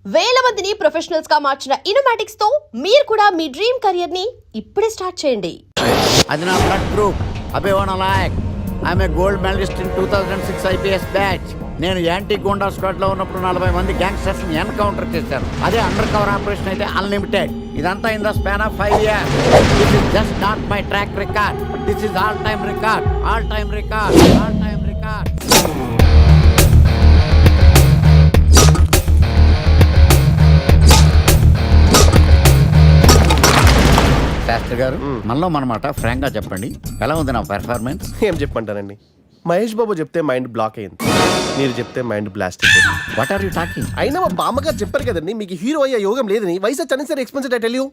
వేల మందిని ప్రొఫెషనల్స్ గా మార్చిన ఇనోమాటిక్స్ తో మీరు కూడా మీ డ్రీమ్ కెరియర్ ని ఇప్పుడే స్టార్ట్ చేయండి. అది నా బ్లడ్ గ్రూప్. అభివాన లాయక్. I am a gold medalist in 2006 IPS batch. నేను యాంటీ గోండా స్క్వాడ్ లో ఉన్నప్పుడు 40 మంది గ్యాంగ్స్టర్స్ ని ఎన్కౌంటర్ చేశాను. అదే అండర్ కవర్ ఆపరేషన్ అయితే అన్లిమిటెడ్. ఇదంతా in the span of 5 years. This is just not my track record. This is all time record. All time record. All time record. Shastri గారు, మనలో మనమాట ఫ్రాంక్ గా చెప్పండి, ఎలా ఉంది నా పెర్ఫార్మెన్స్? ఏం చెప్పంటానండి, మహేష్ బాబు చెప్తే మైండ్ బ్లాక్ అయింది, మీరు చెప్తే మైండ్ బ్లాస్ట్ అయిపోయింది. What are you talking? అయినా మా బామ్మగారు చెప్పారు కదండి, మీకు హీరో అయ్యే యోగం లేదని. వయసు వచ్చాను sir, expensive I tell you.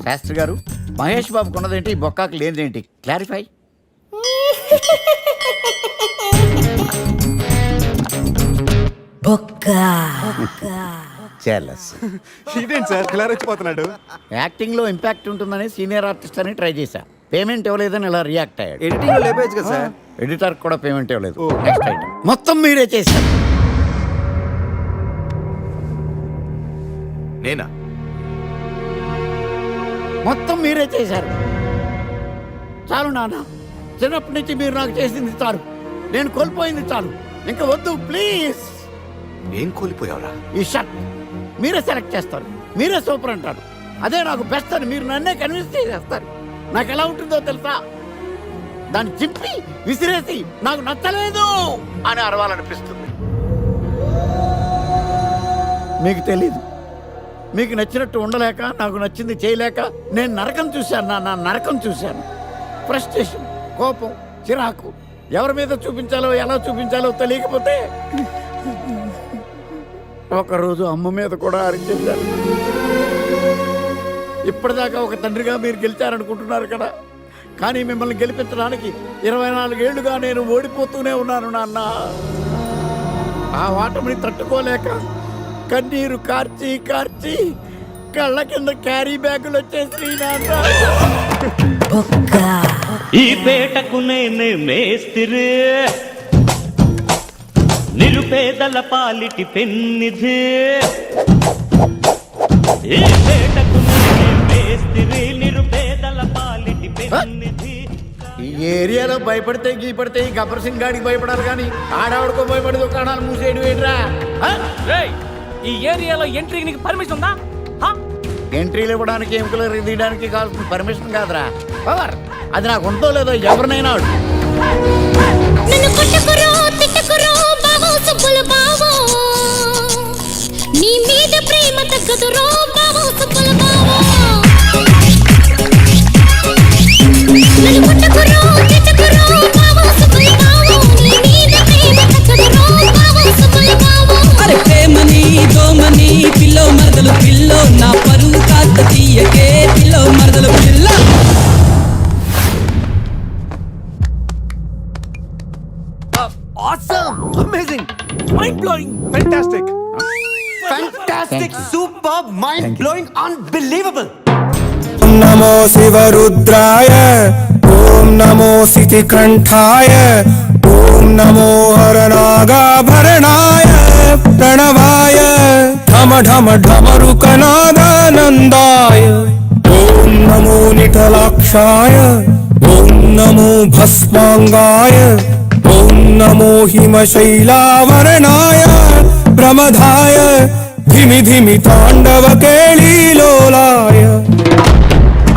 Shastri గారు, మహేష్ బాబుకు ఉన్నదేంటి, బొక్కాకు లేనిదేంటి? క్లారిఫై. ఇదేంటి సార్ ఇలా రెచ్చిపోతున్నాడు? యాక్టింగ్ లో ఇంపాక్ట్ ఉంటుందని సీనియర్ ఆర్టిస్ట్ అని ట్రై చేశా. పేమెంట్ ఇవ్వలేదని ఇలా రియాక్ట్ అయ్యాడు. ఎడిటింగ్ లో లేపేయచ్చు కదా సార్. ఎడిటర్ కూడా పేమెంట్ ఇవ్వలేదు. నెక్స్ట్ ఐటమ్ మొత్తం మీరే చేశారు. నేనా? మొత్తం మీరే చేశారు. చాలు నాన్న, చిన్నప్పటి నుంచి మీరు నాకు చేసింది చాలు, నేను కోల్పోయింది చాలు, ఇంకా వద్దు ప్లీజ్. ఏం కోల్పోయావురా? ఈ షర్ట్ మీరే సెలెక్ట్ చేస్తారు, మీరే సూపర్ అంటారు, అదే నాకు బెస్ట్ అని మీరు నన్నే కన్విన్స్ చేసేస్తారు. నాకు ఎలా ఉంటుందో తెలుసా? దాన్ని చింపి విసిరేసి నాకు నచ్చలేదు అని అరవాలనిపిస్తుంది. మీకు తెలీదు, మీకు నచ్చినట్టు ఉండలేక, నాకు నచ్చింది చేయలేక నేను నరకం చూశాను. నా నరకం చూశాను. ఫ్రస్ట్రేషన్, కోపం, చిరాకు, ఎవరి మీద చూపించాలో ఎలా చూపించాలో తెలియకపోతే ఒకరోజు అమ్మ మీద కూడా అరిచేశాను. ఇప్పటిదాకా ఒక తండ్రిగా మీరు గెలిచారనుకుంటున్నారు కదా, కానీ మిమ్మల్ని గెలిపించడానికి 24 ఏళ్లుగా నేను ఓడిపోతూనే ఉన్నాను నాన్న. ఆ ఓటమిని తట్టుకోలేక కన్నీరు కార్చి కార్చి కళ్ళ కింద క్యారీ బ్యాగులు వచ్చేసి నాన్న. ఈ పేటకు నేనే మేస్తిరి, నిరుపేదల పాలిటి పెన్నిధి. ఈ పేటకు నేనే మేస్తిరి, నిరుపేదల పాలిటి పెన్నిధి. ఈ ఏరియాలో భయపడితే గీపడితే ఈ గబ్బర్ సింగ్ గాడికి భయపడాలి కానీ ఆడవాడికో భయపడి దుకాణాలు మూసేయడం ఏంట్రా? ఈ ఏరియాలో ఎంట్రీకి నీకు పర్మిషన్ ఉందా? ఎంట్రీలు ఇవ్వడానికి, ఎముకలు తీయడానికి కావాల్సిన పర్మిషన్ కాదురా, పవర్. అది నాకు ఉందో లేదో ఎవరినైనా నీ మీద ప్రేమ తగ్గదురో బావో సుబ్బుల బావో. నన్ను కొట్టకురో తిట్టకురో బావో సుబ్బుల బావో. నీ మీద ప్రేమ తగ్గదురో బావో సుబ్బుల బావో. అరే ప్రేమని దోమని పిల్లో మరదలు పిల్లో, నా పరువు కాస్త తీయకే పిల్లో మరదలు పిల్ల. Awesome! Amazing! Mind-blowing! Fantastic! Fantastic! Superb! Mind-blowing! Unbelievable! नमो शिवरुद्राय, ओम नमो सितिकंठाय, ओम नमो हरनागाभरणाय प्रणवाय, ढम ढम ढमरुकनादानन्दाय, ओम नमो निटलाक्षाय, ओम नमो भस्मांगाय, ओम नमो हिमशैलावरणाय प्रमदाय, धिमि धिमि तांडव केळीलोलाय.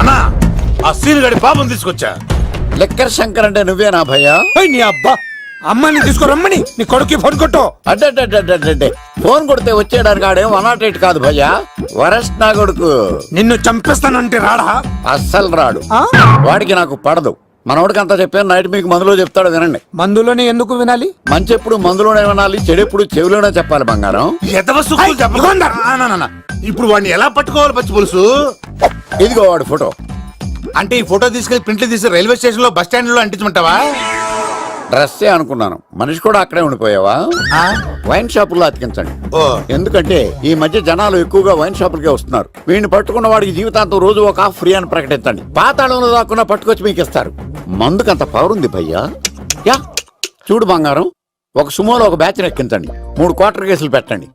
అన్నా, ఆ సీన్ గడి పాపం తీసుకొచ్చా. లెక్కర్ శంకర్ అంటే నువ్వేనా భయ్యా? నీ అబ్బా, అమ్మని తీసుకురమ్మని నీ కొడుకు ఫోన్ కొట్టు. అడ్డే ఫోన్ కొడితే వచ్చేయడానికి ఆడేం 108 కాదు భయ్యా, వరస్ట్ నా కొడుకు. నిన్ను చంపేస్తానంటే రాడా? అస్సలు రాడు. వాడికి నాకు పడదు. మనోడికి అంతా చెప్పాను, నైట్ మీకు మందులో చెప్తాడు వినండి. మందులోనే ఎందుకు వినాలి? మంచి ఎప్పుడు మందులోనే వినాలి, చెడు ఎప్పుడు చెవిలోనే చెప్పాలి బంగారం. ఇప్పుడు వాడిని ఎలా పట్టుకోవాలి పచ్చి పులుసు? ఇదిగో వాడు ఫోటో. అంటే ఈ ఫోటో తీసుకెళ్లి ప్రింట్లు తీసి రైల్వే స్టేషన్ లో బస్ స్టాండ్ లో అంటించమంటావా? డ్రెస్సే అనుకున్నాను, మనిషి కూడా అక్కడే ఉండిపోయావా? వైన్ షాపుల్లో అతికించండి. ఎందుకంటే ఈ మధ్య జనాలు ఎక్కువగా వైన్ షాపులకే వస్తున్నారు. వీడిని పట్టుకున్న వాడికి జీవితాంతం రోజు ఒక ఆఫ్ ఫ్రీ అని ప్రకటించండి. పాతాళంలో దాక్కున్నా పట్టుకొచ్చి మీకు ఇస్తారు. మందుకంత పవర్ ఉంది భయ్యా. యా చూడు బంగారం, ఒక సుమోలో ఒక బ్యాచ్ ఎక్కించండి, 3 క్వార్టర్ కేసులు పెట్టండి.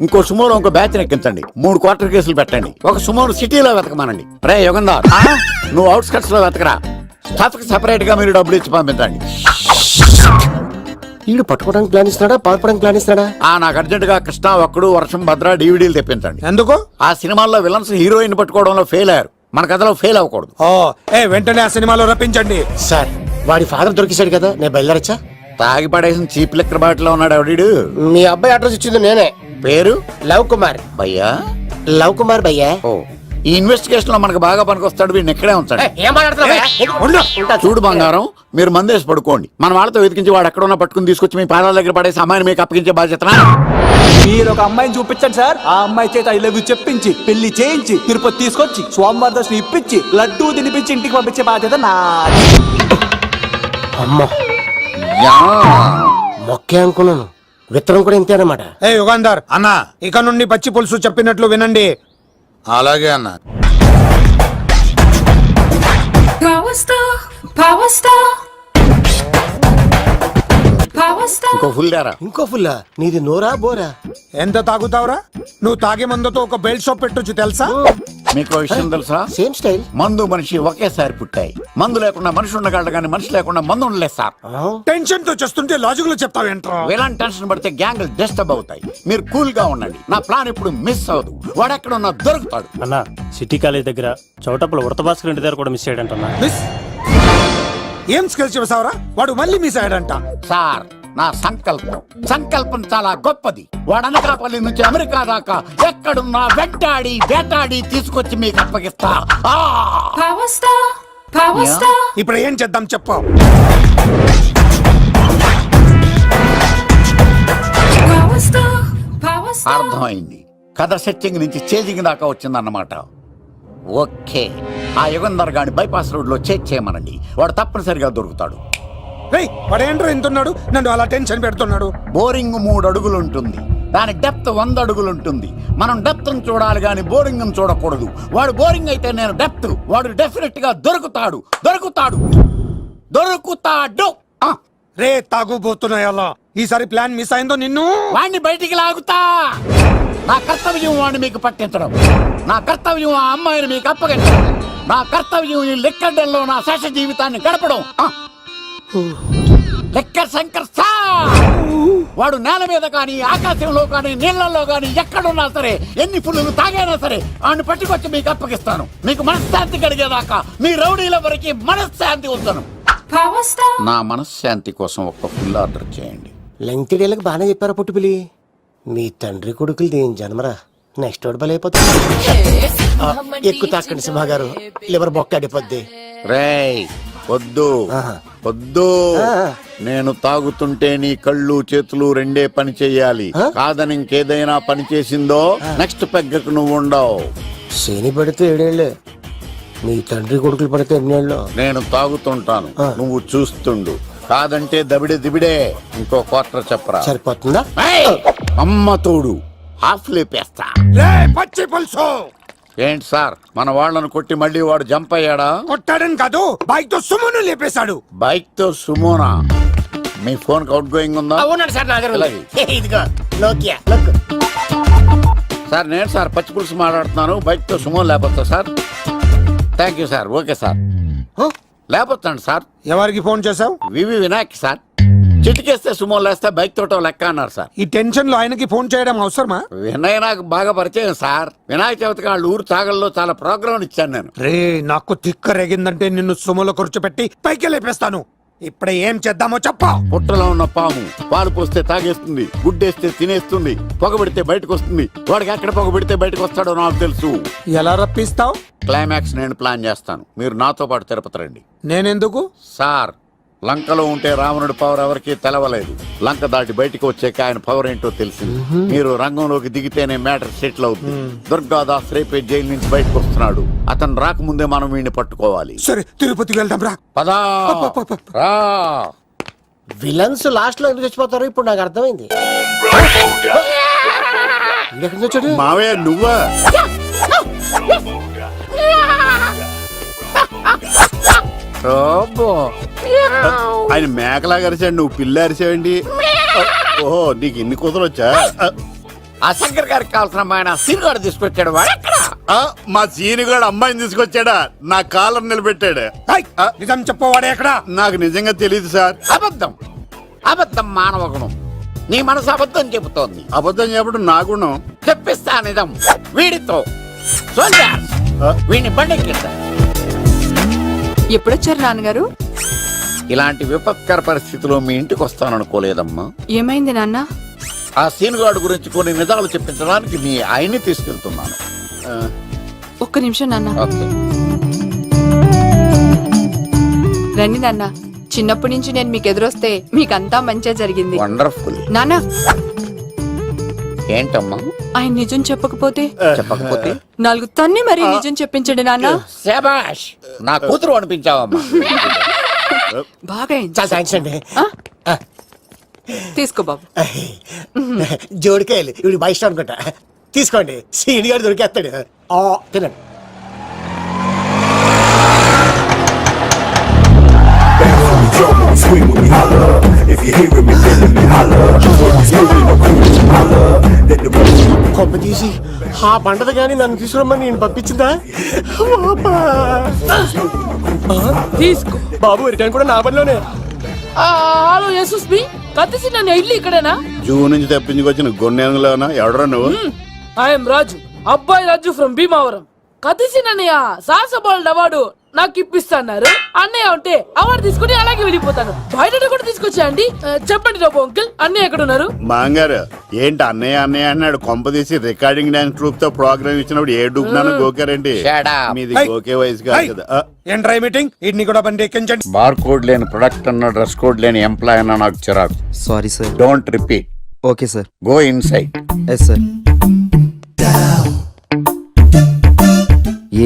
ఇంకో సుమోలో ఇంకో బ్యాచ్ ఎక్కించండి. 3 క్వార్టర్ కేసులు పెట్టండి. ఒక సుమోను సిటీలో వెతకమానండి. రే యుగంధర్, నువ్వు అవుట్స్కట్స్ లో వెతకరా. స్టాఫ్ కి సెపరేట్ గా మీరు డబ్బులు ఇచ్చి పంపించండి. వీడు పట్టుకోవడానికి ప్లాన్ ఇస్తున్నాడా, పాల్పడానికి ప్లాన్ ఇస్తున్నాడా? నాకు అర్జెంట్ గా కృష్ణ, ఒక్కడు, వర్షం, భద్ర డివిడీలు తెప్పించండి. ఎందుకు? ఆ సినిమాల్లో విలన్స్ హీరోయిన్ పట్టుకోవడంలో ఫెయిల్ అయ్యారు. మన కథలో ఫెయిల్ అవ్వకూడదు. వెంటనే ఆ సినిమాలో రప్పించండి. సార్, వాడి ఫాదర్ దొరికేశాడు కదా, నేను బయలుదేరచ్చా? తాగి పడేసిన చీప్ లెక్కర్ బాటిలో ఉన్నాడు ఎవడీడు. మీ అబ్బాయి అడ్రస్ ఇచ్చింది నేనే. పేరు లవ్ కుమార్. భయ్యా? లవ్ కుమార్ భయ్యా. ఓ, ఈ ఇన్వెస్టిగేషన్ లో మనకు బాగా పనికొస్తాడు. వీడిని ఎక్కడే ఉంచండి. ఏం మాట్లాడుతున్నావు? చూడు బంగారం, మీరు మందేసి పడుకోండి. మన వాళ్ళతో వెతికించి వాడు ఎక్కడ ఉన్నా పట్టుకుని తీసుకొచ్చి మీ పాదాల దగ్గర పడేసి అమ్మాయిని మీకు అప్పగించే బాధ్యత. మీరు ఒక అమ్మాయిని చూపించండి సార్. ఆ అమ్మాయి చేత ఐ లవ్ యూ చెప్పించి పెళ్లి చేయించి తిరుపతి తీసుకొచ్చి స్వామివారి దర్శనం ఇప్పించి లడ్డూ తినిపించి ఇంటికి పంపించే బాధ్యత నాది. అమ్మా, మొక్కే అనుకున్నాను. విత్తనం కూడా ఇంతే అన్నమాట. యుగాంధర్ అన్న, ఇక నుండి పచ్చి పులుసు చెప్పినట్లు వినండి. అలాగే అన్న. ఇంకో ఫుల్ దారా. ఇంకో ఫుల్లా? నీది నోరా బోరా? ఎంత తాగుతావురా? నువ్వు తాగే మందుతో ఒక బెల్ట్ షాప్ పెట్టొచ్చు తెలుసా? మీకు విషయం తెలుసా? Same style. మందు మనిషి ఒకేసారి పుట్టాయి. మందు లేకుండా మనిషి ఉండగలడు కానీ మనిషి లేకుండా మందు ఉండలేదు సార్. టెన్షన్ తో చేస్తుంటే లాజిక్ లో చెప్తావేంట్రా? ఎలాంటి టెన్షన్ పడితే గ్యాంగ్లు డిస్టర్బ్ అవుతాయి. మీరు కూల్ గా ఉండండి. నా ప్లాన్ ఇప్పుడు మిస్ అవ్వదు. వాడెక్కడ ఉన్నా దొరుకుతాడు. అన్న, సిటీ కాలేజ్ దగ్గర చౌటప్పుల వృత భాస్కర్ ఇంటి దగ్గర కూడా మిస్ అయ్యాడంటున్నా. మిస్ ఏం స్కిల్స్ చెప్తావరా? వాడు మళ్ళీ మిస్ అయ్యాడంట. సార్, నా సంకల్పం చాలా గొప్పది. వాడు అనకాపల్లి నుంచి అమెరికా దాకా ఎక్కడున్నా వెంటాడి వేటాడి తీసుకొచ్చి మీకు అప్పగిస్తా. ఇప్పుడు ఏం చేద్దాం చెప్పు. అర్థమైంది. కథ సెట్టింగ్ నుంచి చేజింగ్ దాకా వచ్చిందన్నమాట. ఓకే, ఆ యుగంధర్ గాని బైపాస్ రోడ్ లో చేయమనండి. వాడు తప్పనిసరిగా దొరుకుతాడు. వాడేంట్రా ఎంతున్నాడు? నన్ను అలా టెన్షన్ పెడుతున్నాడు. బోరింగ్ 3 అడుగులు ఉంటుంది. దాని డెప్త్ 100 అడుగులు ఉంటుంది. మనం డెప్త్ చూడాలి గాని బోరింగ్ చూడకూడదు. వాడు బోరింగ్ అయితే నేను డెప్త్. వాడు డెఫినెట్ గా దొరుకుతాడు. రే తాగుబోతున్నాయా? ఈసారి ప్లాన్ మిస్ అయిందో నిన్ను వాడిని బయటికి లాగుతా. నా కర్తవ్యం వాడిని మీకు పట్టించడం. నా కర్తవ్యం ఆ అమ్మాయిని మీకు అప్పగించడం. నా కర్తవ్యం ఈ లెక్కడ్డల్లో నా శేష జీవితాన్ని గడపడం. లెక్కర్ శంకర్ సార్, వాడు నేల మీద కానీ ఆకాశంలో కానీ నీళ్లలో కానీ ఎక్కడున్నా సరే, ఎన్ని ఫుల్లు తాగైనా సరే వాడిని పట్టుకొచ్చి మీకు అప్పగిస్తాను. మీకు మనశ్శాంతి కలిగేదాకా మీ రౌడీల వరకు మనశ్శాంతి ఉంచను. నా మనశ్శాంతి కోసం ఒక్క ఫుల్ ఆర్డర్ చేయండి. లెంకిడేళ్ళకి బాగానే చెప్పారా పుట్టుపిలి? మీ తండ్రి కొడుకులు దేని జన్మరా. నెక్స్ట్ వాడు బలైపోతుంది. ఎక్కువ తాకండి సింహ గారు, లివర్ బొక్క అడిపోద్ది. రేయ్ వద్దు. నేను తాగుతుంటే నీ కళ్ళు చేతులు రెండే పని చెయ్యాలి. కాదని ఇంకేదైనా పని చేసిందో నెక్స్ట్ పెగ్గకు నువ్వు ఉండవు. శని పడితే 7 ఏళ్ళే, మీ తండ్రి కొడుకులు పడితే 8 ఏళ్ళు. నేను తాగుతుంటాను, నువ్వు చూస్తుండు. కాదంటే దిబిడే. ఇంకో క్వార్టర్ చెప్పరా? సరిపోతుందా? అమ్మ తోడు హాఫ్ లేపేస్తా. పచ్చి పులుసు ఏంటి సార్, మన వాళ్ళను కొట్టి మళ్ళీ వాడు జంప్ అయ్యాడా? కొట్టాడని కాదు, బైక్ తో సుమోను లేపేశాడు. బైక్ తో సుమోనా? మీ ఫోన్ అవుట్ గోయింగ్ ఉందా? సార్, నేను సార్ పచ్చి పులుసు మాట్లాడుతున్నాను. బైక్ తో సుమో లేకపోతా sir? Thank you sir. Okay sir, లేకపోతాను సార్. ఎవరికి ఫోన్ చేశావు? VV Vinayak sir. చిటికేస్తే సుమో లేస్తే బైక్ తోటో లెక్క అన్నారు సార్. ఈ టెన్షన్ లో ఆయనకి ఫోన్ చేయడం అవసరమా? వినయ్ నాకు బాగా పరిచయం సార్. వినాయక చవితికి వాళ్ళ ఊరు చాగల్లో చాలా ప్రోగ్రాం ఇచ్చాను నేను. రే, నాకు తిక్క రేగిందంటే నిన్ను సుమోలో కూర్చోపెట్టి పైకి లేపేస్తాను. ఇప్పుడు ఏం చేద్దామో చెప్పా. పుట్టలో ఉన్న పాము పాలు పోస్తే తాగేస్తుంది, గుడ్డేస్తే తినేస్తుంది, పొగబెడితే బయటకు వస్తుంది. వాడికి ఎక్కడ పొగబెడితే బయటకు వస్తాడో నాకు తెలుసు. ఎలా రప్పిస్తావు? క్లైమాక్స్ నేను ప్లాన్ చేస్తాను. మీరు నాతో పాటు తిరుపతి రండి. నేనెందుకు? సార్, లంకలో ఉంటే రావణుడి పవర్ ఎవరికి తెలవలేదు. లంక దాటి బయటకు వచ్చాక ఆయన పవర్ ఏంటో తెలిసింది. మీరు రంగంలోకి దిగితేనే మ్యాటర్ సెటిల్ అవుతుంది. దుర్గాదాస్ రేపే జైలు నుంచి బయటకు వస్తున్నాడు. అతను రాకముందే మనం వీడిని పట్టుకోవాలి. సరే, తిరుపతికి వెళ్దాం రా. పదా రా. విలన్స్ లాస్ట్ లో ఎందుకు చచ్చిపోతారు ఇప్పుడు నాకు అర్థమైంది. ఎక్కడి నుంచి వచ్చాడు? మావయ్య నువ్వా? ఆయన మేకలా అరిచాడు, నువ్వు పిల్ల అరిచావండి. ఓహో, నీకు ఇన్ని కూతురు వచ్చా? ఆ శంకర్ గారికి కావాల్సిన అమ్మాయి సీనుగాడు తీసుకొచ్చాడు. వాడు ఎక్కడ? మా సీనుగాడు అమ్మాయిని తీసుకొచ్చాడా, నా కాలర్ నిలబెట్టాడు. నిజం చెప్పవాడే ఎక్కడ? నాకు నిజంగా తెలియదు సార్. అబద్ధం, అబద్ధం మానవ గుణం. నీ మనసు అబద్ధం చెబుతోంది. అబద్ధం చెప్పడం నా గుణం. తెప్పిస్తా నిజం వీడితో. సోల్జర్స్, వీడిని బండెక్కిస్తా. ఎప్పుడొచ్చారు నాన్నగారు? ఇలాంటి విపత్కర పరిస్థితిలో మీ ఇంటికి వస్తాననుకోలేదమ్మా. ఏమైంది నాన్న? ఆ సీనుగాడు గురించి కొన్ని నిజాలు చెప్పించడానికి మీ ఆయన్ని తీసుకెళ్తున్నాను. ఒక్క నిమిషం నాన్న. ఓకే. రండి నాన్న. చిన్నప్పటి నుంచి నేను మీకు ఎదురొస్తే మీకంతా మంచిగా జరిగింది. వండర్ఫుల్. నాన్న, ఏంటమ్మా? ఆయన నిజం చెప్పకపోతే చెప్పకపోతే 4 తన్ని మరి నిజం చెప్పించండి నాన్న. శభాష్, నా కూతురు అనిపించావమ్మా. బాగా అయింది. చాలా థ్యాంక్స్ అండి. తీసుకో బాబు. జోడికాయలు ఇవి బాగా ఇష్టం అనుకుంటా. తీసుకోండి, సీని గారు దొరికేస్తాడు. తినండి. కొమ్మ తీసి ఆ పంటది కానీ నన్ను తీసుకురమ్మని నేను పంపించిందా? తీసుకో బాబు, రిటర్న్ కూడా నా పనిలోనే. హలో యశస్ బి కత్తిసి నన్ను ఇల్లు ఇక్కడేనా? జూ నుంచి తప్పించుకొచ్చిన గొన్నెంగులోనా? ఎవడరా నువ్వు? ఐఎమ్ రాజు, అబ్బాయి రాజు ఫ్రమ్ భీమావరం. కత్తిసి నన్నయ్య సాహసబాల్ అవార్డు నాకు ఇప్పిస్తాన్నారు. అన్నయ్య ఉంటే అవార్డు తీసుకుని అలాగే వెళ్ళిపోతాను. బయట కూడా తీసుకొచ్చాయండి. చెప్పండి రాబు అంకిల్, అన్నయ్య ఎక్కడ ఉన్నారు? మాంగారు ఏంటి అన్నయ్య అన్నయ్య అన్నాడు? కొంప తీసి రికార్డింగ్ డాన్స్ ట్రూప్ తో ప్రోగ్రామ్ ఇచ్చినప్పుడు ఏ డూబ్నాను గోకారండి? మీది గోకే వయసు కాదు కదా. ఏంట్రై మీటింగ్? ఇడ్ని కూడా బండి ఎక్కించండి. బార్ కోడ్ లేని ప్రొడక్ట్ అన్న, డ్రెస్ కోడ్ లేని ఎంప్లాయ్ అన్న నాకు చిరాకు. Sorry sir. Don't repeat. Okay sir. Go inside. Yes sir.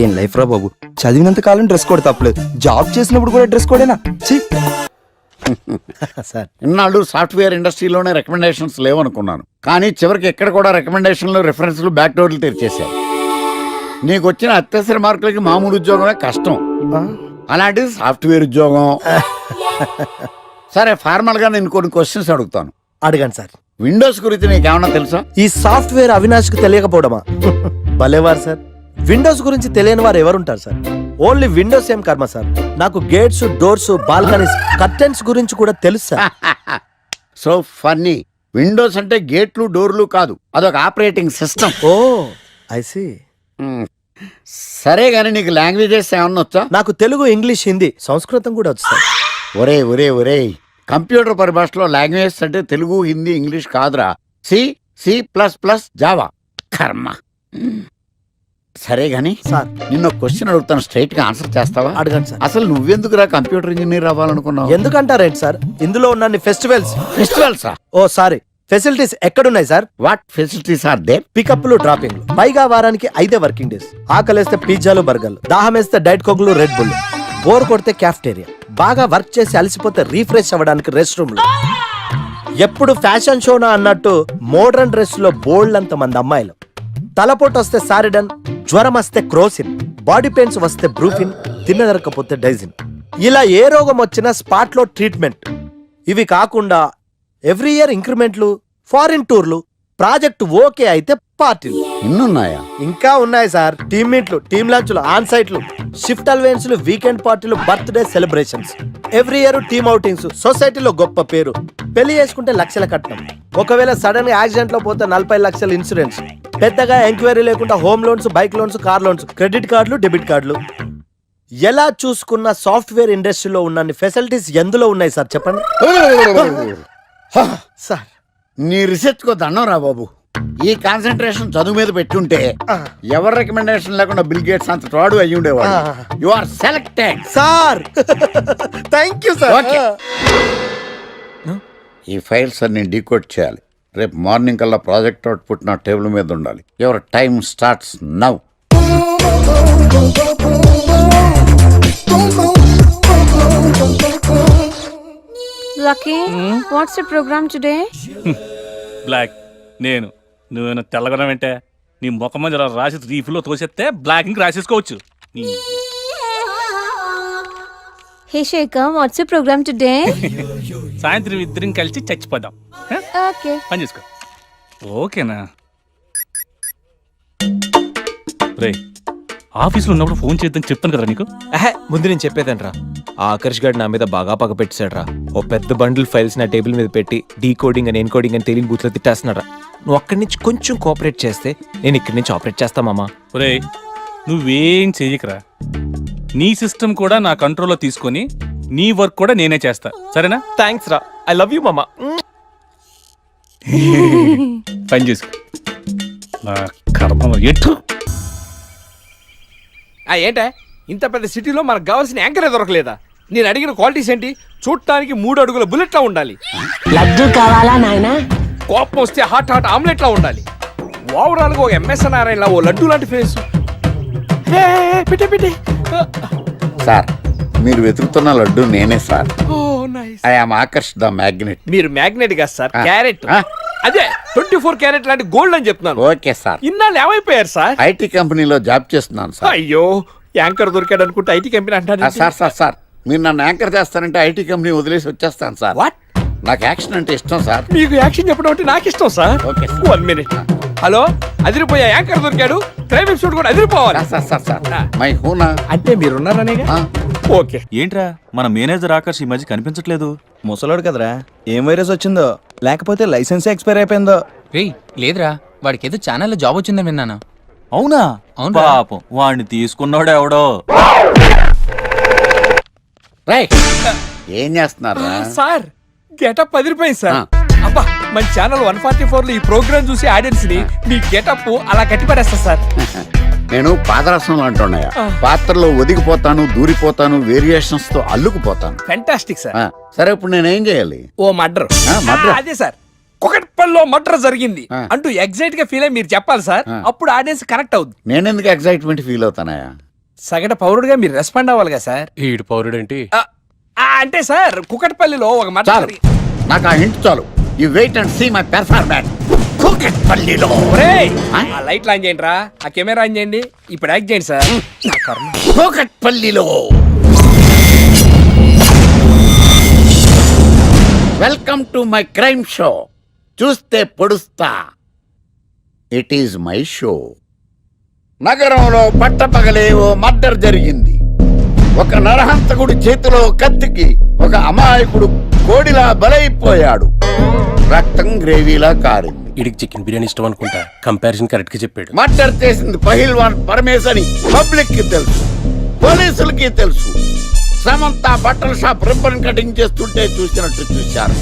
ఏం లైఫ్ రా బాబు, చదివినంత కాలం డ్రెస్ కోడ్ తప్పలేదు, జాబ్ చేసినప్పుడు కూడా డ్రెస్ కోడేనా? సార్, ఇన్నాళ్ళు సాఫ్ట్వేర్ ఇండస్ట్రీలోనే రికమెండేషన్స్ లేవనుకున్నాను, కానీ చివరికి ఎక్కడ కూడా రికమెండేషన్లు, రిఫరెన్స్లు, బ్యాక్ డోర్లు తెరిచేశారు. నీకు వచ్చిన అత్యవసర మార్కులకి మామూలు ఉద్యోగమే కష్టం, అలాంటిది సాఫ్ట్వేర్ ఉద్యోగం. సరే, ఫార్మల్ గా నేను కొన్ని క్వశ్చన్స్ అడుగుతాను. అడగండి సార్. విండోస్ గురించి నీకేమన్నా తెలుసా? ఈ సాఫ్ట్వేర్ అవినాష్కి తెలియకపోవడమా? భలేవారు సార్. విండోస్ గురించి తెలియని వారు ఎవరుంటారు సార్? ఓన్లీ విండోస్ ఏం కర్మ సార్, నాకు గేట్స్, డోర్స్, బాల్కనీస్, కర్టెన్స్ గురించి కూడా తెలుసు సార్. So funny. విండోస్ అంటే గేట్లు, డోర్లు కాదు, అదొక operating system. Oh I see. సరే గానీ నీకు లాంగ్వేజెస్ ఏమన్నా వచ్చా? నాకు తెలుగు, ఇంగ్లీష్, హిందీ, సంస్కృతం కూడా వచ్చు సార్. ఒరే ఒరే ఒరే, కంప్యూటర్ పరిభాషలో లాంగ్వేజెస్ అంటే తెలుగు, హిందీ, ఇంగ్లీష్ కాదురా. C, C plus plus, Java. కర్మ. సరే గాని సార్, నిన్న క్వశ్చన్ అడుగుతాను, స్ట్రైట్ గా ఆన్సర్ చేస్తావా? అడగండి సార్. అసలు నువ్వెందుకురా కంప్యూటర్ ఇంజనీర్ అవ్వాలనుకున్నావు? ఎందుకంటారేంటి సార్, ఇందులో ఉన్న ఫెస్టివల్స్. ఫెస్టివల్సా? ఓ సారీ, ఫెసిలిటీస్ ఎక్కడున్నాయి sir? What facilities are there? పికప్లు, డ్రాపింగ్లు, పైగా వారానికి 5 వర్కింగ్ డేస్. ఆకలేస్తే పిజ్జాలు, బర్గర్లు, దాహం వేస్తే డైట్ కోక్లు, రెడ్ బుల్, బోర్ కొడితే క్యాఫ్టేరియా, బాగా వర్క్ చేసి అలసిపోతే రీఫ్రెష్ అవ్వడానికి రెస్ట్ రూమ్లు. ఎప్పుడు ఫ్యాషన్ షోనా అన్నట్టు మోడర్న్ డ్రెస్ లో బోల్డ్ అంత మంది అమ్మాయిలు. తలపోటు వస్తే సారిడన్, జ్వరం వస్తే క్రోసిన్, బాడీ పెయిన్స్ వస్తే బ్రూఫిన్, తిన్నదరకపోతే డైజిన్. ఇలా ఏ రోగం వచ్చినా స్పాట్ లో ట్రీట్మెంట్. ఇవి కాకుండా ఎవ్రీ ఇయర్ ఇంక్రిమెంట్లు, ఫారిన్ టూర్లు, ప్రాజెక్ట్ ఓకే అయితే పార్టీలు. ఇన్నున్నాయా? ఇంకా ఉన్నాయి సార్. టీమ్ మీట్లు, టీమ్ లంచ్లు, ఆన్ సైట్లు, షిఫ్ట్ అలవెన్స్లు, వీకెండ్ పార్టీలు, birthday celebrations, every year team outings, సొసైటీలో గొప్ప పేరు. పెళ్లి చేసుకుంటే లక్షల కట్నం, ఒకవేళ సడన్ గా యాక్సిడెంట్ లో పోతే 40 లక్షల ఇన్సూరెన్స్, పెద్దగా ఎంక్వైరీ లేకుండా home loans, bike loans, car loans, credit కార్డులు, డెబిట్ కార్డులు. ఎలా చూసుకున్న సాఫ్ట్వేర్ ఇండస్ట్రీలో ఉన్న ఫెసిలిటీస్ ఎందులో ఉన్నాయి సార్ చెప్పండి. సార్, నీ రీసెర్చ్ కో దండం రా బాబు. ఈ కాన్సన్ట్రేషన్ చదువు మీద పెట్టుంటే ఎవరి రికమెండేషన్ లేకుండా బిల్ గేట్స్ అంత ట్రాడు అయ్యి ఉండేవాడు. You are selected sir. Thank you sir. Okay, ఈ ఫైల్స్ అన్ని డీకోడ్ చేయాలి. రేపు మార్నింగ్ కల్లా ప్రాజెక్ట్ అవుట్పుట్ నా టేబుల్ మీద ఉండాలి. Your time starts now. Lucky, what's the program today? Block. నేను నువ్వేనా తెల్లగొనం ఏంటే? నీ ముఖం మీద ఇలా రాసి రీఫ్లో తోసేస్తే బ్లాక్ ఇంక రాసేసుకోవచ్చు. Hey Shekhar, what's the program today? సాయంత్రం ఇద్దరం కలిసి చచ్చిపోదాం. Okay. పని చేసుకో. ఓకేనా? రే ఆఫీస్లో ఉన్నప్పుడు ఫోన్ చేద్దని చెప్తాను కదా నీకు. ముందు నేను చెప్పేదంట్రా, ఆ ఆకర్ష్ గారు నా మీద బాగా పగ పెట్టాడురా. ఓ పెద్ద బండిల్ ఫైల్స్ నా టేబుల్ మీద పెట్టి డీకోడింగ్ అని ఎన్కోడింగ్ అని తెలియని బూత్లో తిట్టేస్తున్నారా. నువ్వు అక్కడి నుంచి కొంచెం కోఆపరేట్ చేస్తే నేను ఇక్కడి నుంచి ఆపరేట్ చేస్తా మామా. ఒరే నువ్వేం చెయ్యకరా, నీ సిస్టమ్ కూడా నా కంట్రోల్లో తీసుకొని నీ వర్క్ కూడా నేనే చేస్తా, సరేనా? థ్యాంక్స్ రా, ఐ లవ్ యూ మామా. పని చేసుకో. నా కర్మ ఎటు ఏంటే ఇంత పెద్ద సిటీలో మనకు కావాల్సిన యాంకరే దొరకలేదా? నేను అడిగిన క్వాలిటీస్ ఏంటి? చూడటానికి 3 అడుగుల బుల్లెట్లా ఉండాలి, లడ్డు కావాలా నాయనా, కోపం వస్తే హాట్ ఆమ్లెట్లా ఉండాలి, ఓవరాల్ గా ఒక ఎంఎస్ నారాయణ ఓ లడ్డు లాంటి ఫేస్. పెట్టే సార్ మీరు వెతుకుతున్న లడ్డు నేనే sir. I am Akarsh the magnet. మీరు మ్యాగ్నెట్ కాదు సార్, క్యారెట్. అదే 24 క్యారెట్ లాంటి గోల్డ్ అని చెప్తున్నాను. Okay sir. ఇన్నాళ్ళు ఏమైపోయారు సార్? ఐటీ కంపెనీలో జాబ్ చేస్తున్నాను సార్. అయ్యో యాంకర్ దొరికాడు అనుకుంటే ఐటీ కంపెనీ అంటారు సార్. సార్ సార్ మీరు నన్ను యాంకర్ చేస్తారంటే ఐటీ కంపెనీ వదిలేసి వచ్చేస్తాను సార్. వాట్? నాకు యాక్షన్ అంటే ఇష్టం సార్. మీకు యాక్షన్ చెప్పడం అంటే నాకు ఇష్టం సార్. Okay 1 minute. హలో, అదిరిపోయా యాంకర్ దొరికాడు, క్రైమ్ ఎపిసోడ్ కూడా అదిరిపోవాలి. Sir sir sir Main Hoona అంటే మీరున్నారనేగా. ఓకే. ఏంట్రా మన మేనేజర్ ఆకర్ష్ ఈ మధ్య కనిపించట్లేదు? ముసలోడు కదరా, ఏం వైరస్ వచ్చిందో, లేకపోతే లైసెన్స్ ఎక్స్పైర్ అయిపోయిందో. లేదురా వాడికి ఏదో ఛానల్లో జాబ్ వచ్చిందని విన్నాను. అవునా? పాపం వాడిని తీసుకున్నాడు ఎవడో. ఏం చేస్తున్నారు సార్? గెటప్ అదిరిపోయింది సార్. అబ్బా, మన ఛానల్ 144 లో ఈ ప్రోగ్రామ్ చూసి ఆడియన్స్ ని మీ గెటప్ అలా కట్టి పడేస్తా సార్. నేను పాదరసంలో అంటున్నాయా, పాత్రలో ఒదిగిపోతాను, దూరిపోతాను, వేరియేషన్స్ తో అల్లుకుపోతాను. Fantastic sir. సరే ఇప్పుడు నేనేం చేయాలి? ఓ మర్డర్. అదే సార్, కుకట్పల్లిలో మర్డర్ జరిగింది అంటూ ఎగ్జైట్ గా ఫీల్ అయ్యి మీరు చెప్పాలి సార్. అప్పుడు ఆడియన్స్ కనెక్ట్ అవుద్ది. నేనెందుకు ఎగ్జైట్మెంట్ ఫీల్ అవుతానయా? సగటు పౌరుడుగా మీరు రెస్పాండ్ అవ్వాలి కదా సార్. ఈడు పౌరుడేంటి అంటే సార్ కుకట్పల్లిలో ఒక మర్డర్. నాకు ఆ హింట్ చాలు. You wait and see my performance. కుకట్పల్లిలో ఆ లైట్ ఆన్ చేయండి రా, ఆ కెమెరా ఆన్ చేయండి, ఇప్పుడు యాక్ట్ చేయండి సార్. కుకట్పల్లిలో welcome to my crime show. చూస్తే పొడుస్తా, ఇట్ ఈజ్ మై షో. నగరంలో పట్టపగలే ఓ మర్డర్ జరిగింది. ఒక నరహంతకుడి చేతిలో కత్తికి ఒక అమాయకుడు కోడిలా బలైపోయాడు. రక్తం గ్రేవీలా కారింది. ఇడికి చికెన్ బిర్యానీ ఇష్టం అనుకుంటా, కంపారిజన్ కరెక్ట్ గా చెప్పాడు. మర్డర్ చేసింది పహిల్వాన్ పరమేశ్ అని పబ్లిక్ కి తెలుసు, పోలీసులకి తెలుసు. సమంత బట్టల షాప్ రిబ్బన్ కటింగ్ చేస్తుంటే చూసినట్టు చూశారు.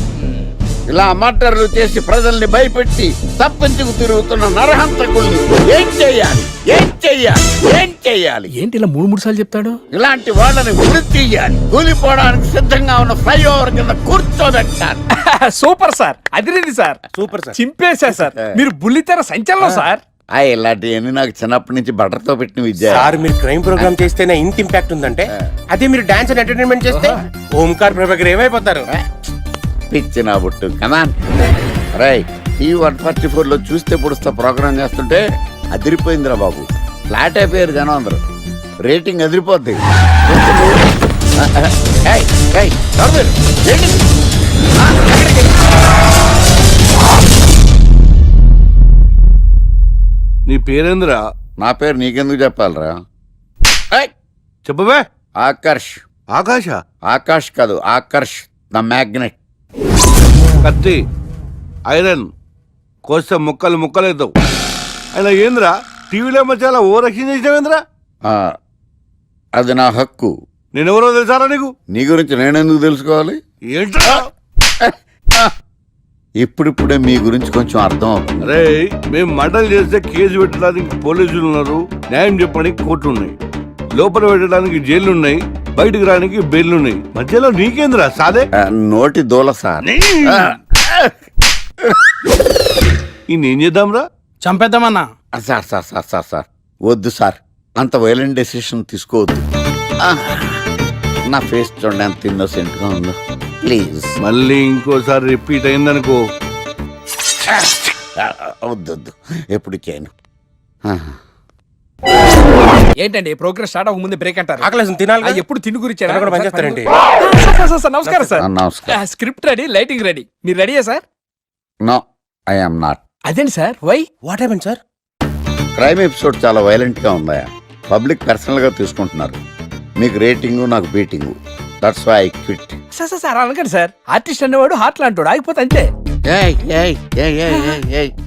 ఇలా మర్డర్లు చేసి ప్రజల్ని భయపెట్టి తప్పించుకు తిరుగుతున్న నరహంతకుల్ని ఏం చెయ్యాలి, ఏం చెయ్యాలి, ఏం చెయ్యాలి? ఏంటి ఇలా 3 సార్లు చెప్తాడు? ఇలాంటి వాళ్ళని ఉరి తీయాలి. కూలిపోవడానికి సిద్ధంగా ఉన్న ఫ్లైఓవర్ కింద కూర్చోబెట్టాలి. సూపర్ సార్, అదిరింది సార్. సూపర్ సార్, చింపేశా సార్. మీరు బుల్లితెర సంచలనం సార్. ఇలాంటివన్నీ నాకు చిన్నప్పటి నుంచి బట్టర్తో పెట్టిన విద్య. సార్ మీరు క్రైమ్ ప్రోగ్రామ్ చేస్తేనే ఇంత ఇంపాక్ట్ ఉందంటే, అదే మీరు డాన్స్ అండ్ ఎంటర్టైన్మెంట్ చేస్తే ఓంకార్ ప్రభాకర్ ఏమైపోతారు? పిచ్చి నా బుట్టు కమాన్. రై ఈ 144 లో చూస్తే పొడుస్తా ప్రోగ్రామ్ చేస్తుంటే అదిరిపోయిందిరా బాబు. ఫ్లాట్ అయిపోయారు జనం అందరూ. రేటింగ్ అదిరిపోద్ది. నీ పేరేంద్రా? నా పేరు నీకెందుకు చెప్పాలరా? చెప్పవే. ఆకర్ష్. ఆకాశ? ఆకాష్ కాదు, ఆకర్ష్ ద మ్యాగ్నెట్. కత్తి, ఐరన్ కోస్తే ముక్కలు ముక్కలేద్దావు. అయినా ఏంద్రా టీవీలో చాలా ఓ రక్షణ చేసినావేంద్రా? అది నా హక్కు. నేనెవరో తెలుసారా నీకు? నీ గురించి నేనెందుకు తెలుసుకోవాలి? ఏంట్రా? ఇప్పుడిప్పుడే మీ గురించి కొంచెం అర్థం అవుతుంది. అరే మేము మర్డర్ చేస్తే కేసు పెట్టడానికి పోలీసులు ఉన్నారు, న్యాయం చెప్పడానికి కోర్టు ఉన్నాయి, లోపల పెట్టడానికి జైలు ఉన్నాయి, బయటకు రానికి బెయిల్ ఉన్నాయి. మధ్యలో నీకేంద్రా సాదే? నోటి దూల సార్. ఏం చేద్దాంరా? చంపేద్దామన్నా. Sir sir sir sir sir వద్దు సార్, అంత వైలెంట్ డెసిషన్ తీసుకోవద్దు. నా ఫేస్ చూడండి ఎంత ఇన్నోసెంట్ గా ఉందో. ప్లీజ్ మళ్ళీ ఇంకోసారి రిపీట్ అయిందనుకో. వద్దు వద్దు, ఎప్పుడు చేయను. ఏంటండి ప్రోగ్రెస్ స్టార్ట్ అవ్వక ముందే బ్రేక్ అంటారు? ఆకలేసం తినాలి. ఎప్పుడు తిండి గురించి పనిచేస్తారండి. నమస్కారం సార్. నమస్కారం. స్క్రిప్ట్ రెడీ, లైటింగ్ రెడీ, మీరు రెడీయా sir? No I am not. అదేంటి sir, why? What happened sir? Crime episode చాలా వైలెంట్ గా ఉందా? పబ్లిక్ పర్సనల్ గా తీసుకుంటున్నారు. మీకు రేటింగు, నాకు beating. That's why I quit. Sir అనకండి సార్. ఆర్టిస్ట్ అనేవాడు హార్ట్ లాంటాడు, ఆగిపోతే అంతే.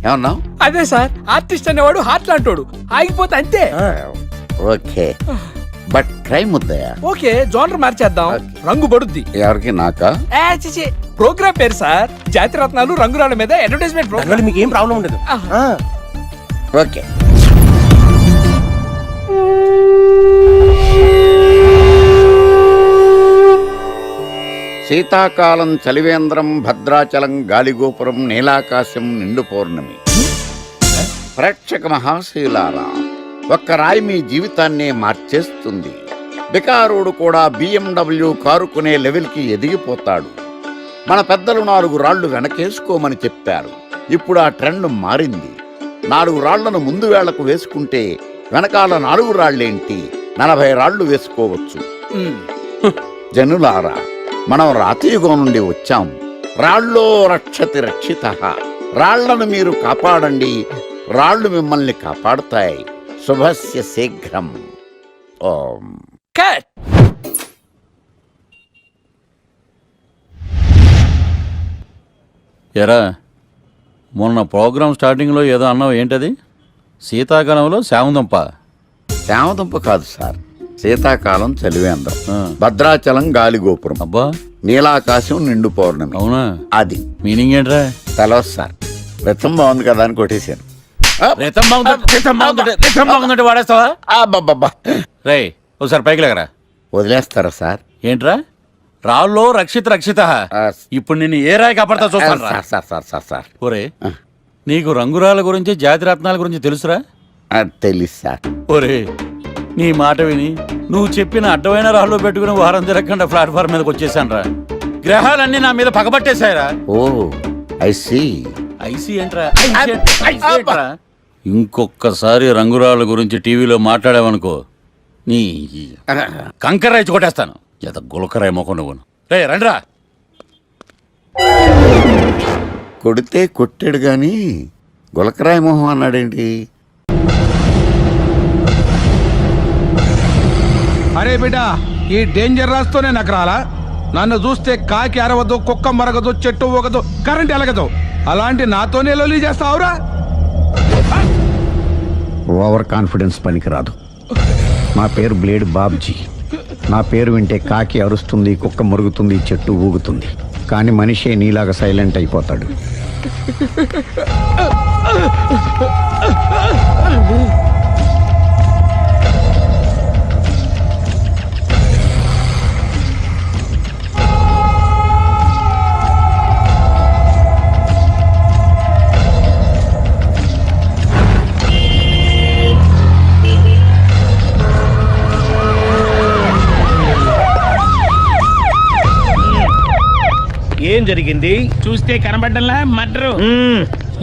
ఏమన్నావు? అదే సార్, ఆర్టిస్ట్ అనేవాడు హార్ట్ లాంటాడు, ఆగిపోతే అంతే. ఓకే, బట్ క్రైమ్ వద్దయా? ఓకే, జోనర్ మార్చేద్దాం. రంగు పడుద్ది. ఎవరికి? నాకా? ప్రోగ్రామ్ పేరు సార్ జాతిరత్నాలు రంగురాళ్ళ మీద అడ్వర్టైజ్మెంట్ ప్రోగ్రామ్. మీకు ఏం ప్రాబ్లం ఉండదు. ఓకే. శీతాకాలం చలివేంద్రం, భద్రాచలం గాలిగోపురం, నీలాకాశం, నిండు పౌర్ణమి. ప్రేక్షక మహాశీలారా, ఒక్క రాయి మీ జీవితాన్నే మార్చేస్తుంది. బికారోడు కూడా BMW కారు కొనే లెవెల్కి ఎదిగిపోతాడు. మన పెద్దలు 4 రాళ్లు వెనకేసుకోమని చెప్పారు. ఇప్పుడు ఆ ట్రెండ్ మారింది. 4 రాళ్లను ముందు వేళ్లకు వేసుకుంటే వెనకాల 4 రాళ్లేంటి 40 రాళ్లు వేసుకోవచ్చు. జనులారా, మనం రాతియుగం నుండి వచ్చాం. రాళ్ళో రక్షతి రక్షితః. రాళ్లను మీరు కాపాడండి, రాళ్లు మిమ్మల్ని కాపాడుతాయి. శుభస్య శీఘ్రం. ఓం. ఎరా, మొన్న ప్రోగ్రామ్ స్టార్టింగ్లో ఏదో అన్నావు, ఏంటది? శీతాకాలంలో శామదుంప. శామదుంప కాదు సార్, శీతాకాలం చలివేంద్రం, భద్రాచలం గాలిగోపురం, అబ్బా, నీలాకాశం, నిండు పౌర్ణమి. అవునా? అది మీనింగ్ ఏంట్రా? తెలవదు సార్. రతం బాగుంది కదా అని కొట్టేశాను. వాడేస్తావా? అబ్బబ్బబ్బా. రే, ఒకసారి పైకి లేకరా. వదిలేస్తారా సార్? ఏంట్రా? రాళ్ళో రక్షిత. ఇప్పుడు నిన్ను ఏ రాయి కాపాడతా చూస్తాను. సార్ ఒరే, నీకు రంగురాల గురించి, జాతి రత్నాల గురించి తెలుసురా? తెలుసు సార్. ఒరే, నీ మాట విని నువ్వు చెప్పిన అడ్డమైన రాళ్ళు పెట్టుకుని వారం తిరగకుండా ప్లాట్ఫామ్ మీదకి వచ్చేసాను రా. గ్రహాలన్నీ నా మీద పగబట్టేశాయరా. ఓ, ఐసీ ఏంట్రా? ఇంకొక్కసారి రంగురాళ్ళ గురించి టీవీలో మాట్లాడావనుకో, నీ కంకర్రాయి కొట్టేస్తాను. ఎంత గులకరాయి మొక్క నువ్వు. రే రండిరా. కొడితే కొట్టాడు గాని గులకరాయి మొహం అన్నాడేంటి? అరే బిడ్డ, ఈ డేంజర్ రాస్తూనే నాకు రాలా. నన్ను చూస్తే కాకి అరవదు, కుక్క మరగదు, చెట్టు ఊగదు, కరెంట్ ఎలగదు. అలాంటి నాతోనే లొల్లి చేస్తావురా? ఓవర్ కాన్ఫిడెన్స్ పనికిరాదు. నా పేరు బ్లేడ్ బాబ్జీ. నా పేరు వింటే కాకి అరుస్తుంది, కుక్క మురుగుతుంది, చెట్టు ఊగుతుంది. కానీ మనిషే నీలాగా సైలెంట్ అయిపోతాడు. ఏం జరిగింది? చూస్తే కనబడ్డంలా మర్డరు.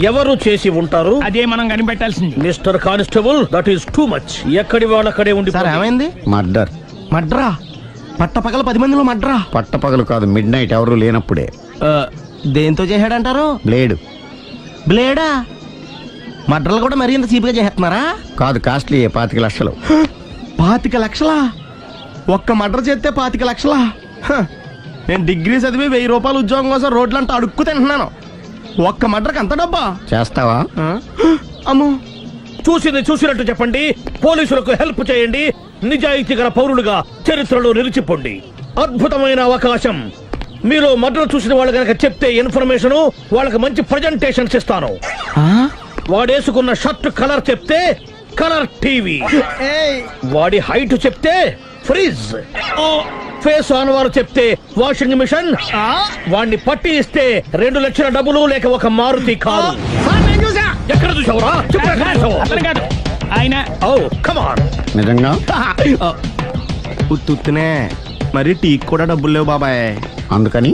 ఎవరు చేసి ఉంటారు? అదే మనం కనిపెట్టాల్సింది. Mister constable, that is too much. ఎక్కడి వాళ్ళక్కడే ఉండి. ఏమైంది? మర్డర్. మడ్రా? పట్టపగల 10 మందిలో మడ్రా? పట్టపగలు కాదు, మిడ్ నైట్ ఎవరు లేనప్పుడే. దేంతో చేశాడంటారు? బ్లేడ్. బ్లేడా? మడ్రలు కూడా మరీ ఇంత చీప్గా చేస్తున్నారా? కాదు, కాస్ట్లీ. 25 లక్షలు. 25 లక్షలా? ఒక్క మడ్ర చేస్తే 25 లక్షలా? నేను డిగ్రీ చదివి 1000 రూపాయలు ఉద్యోగం కోసం రోడ్లంతా అడుక్కు తింటున్నాను. ఒక్క మడ్రకు అంత డబ్బా? చేస్తావా? అమ్మో, చూసింది చూసినట్టు చెప్పండి. పోలీసులకు హెల్ప్ చేయండి. నిజాయితీ గల పౌరులుగా చరిత్రలో నిలిచిపోండి. అద్భుతమైన అవకాశం. మీరు మర్డర్ చూసిన వాళ్ళు కనుక చెప్తే ఇన్ఫర్మేషన్, వాళ్ళకి మంచి ప్రజెంటేషన్స్ ఇస్తాను. వాడేసుకున్న షర్ట్ కలర్ చెప్తే కలర్ టీవీ, వాడి హైట్ చెప్తే ఫ్రిజ్, ఫేస్ ఆన్ వారు చెప్తే వాషింగ్ మిషన్, వాడిని పట్టి ఇస్తే 2 లక్షల డబ్బులు లేక ఒక మారుతి కారు. ఎక్కడ చూసావురా? ఆయన నిజంగా ఉత్తునే. మరి టీకి కూడా డబ్బులు లేవు బాబాయ్. అందుకని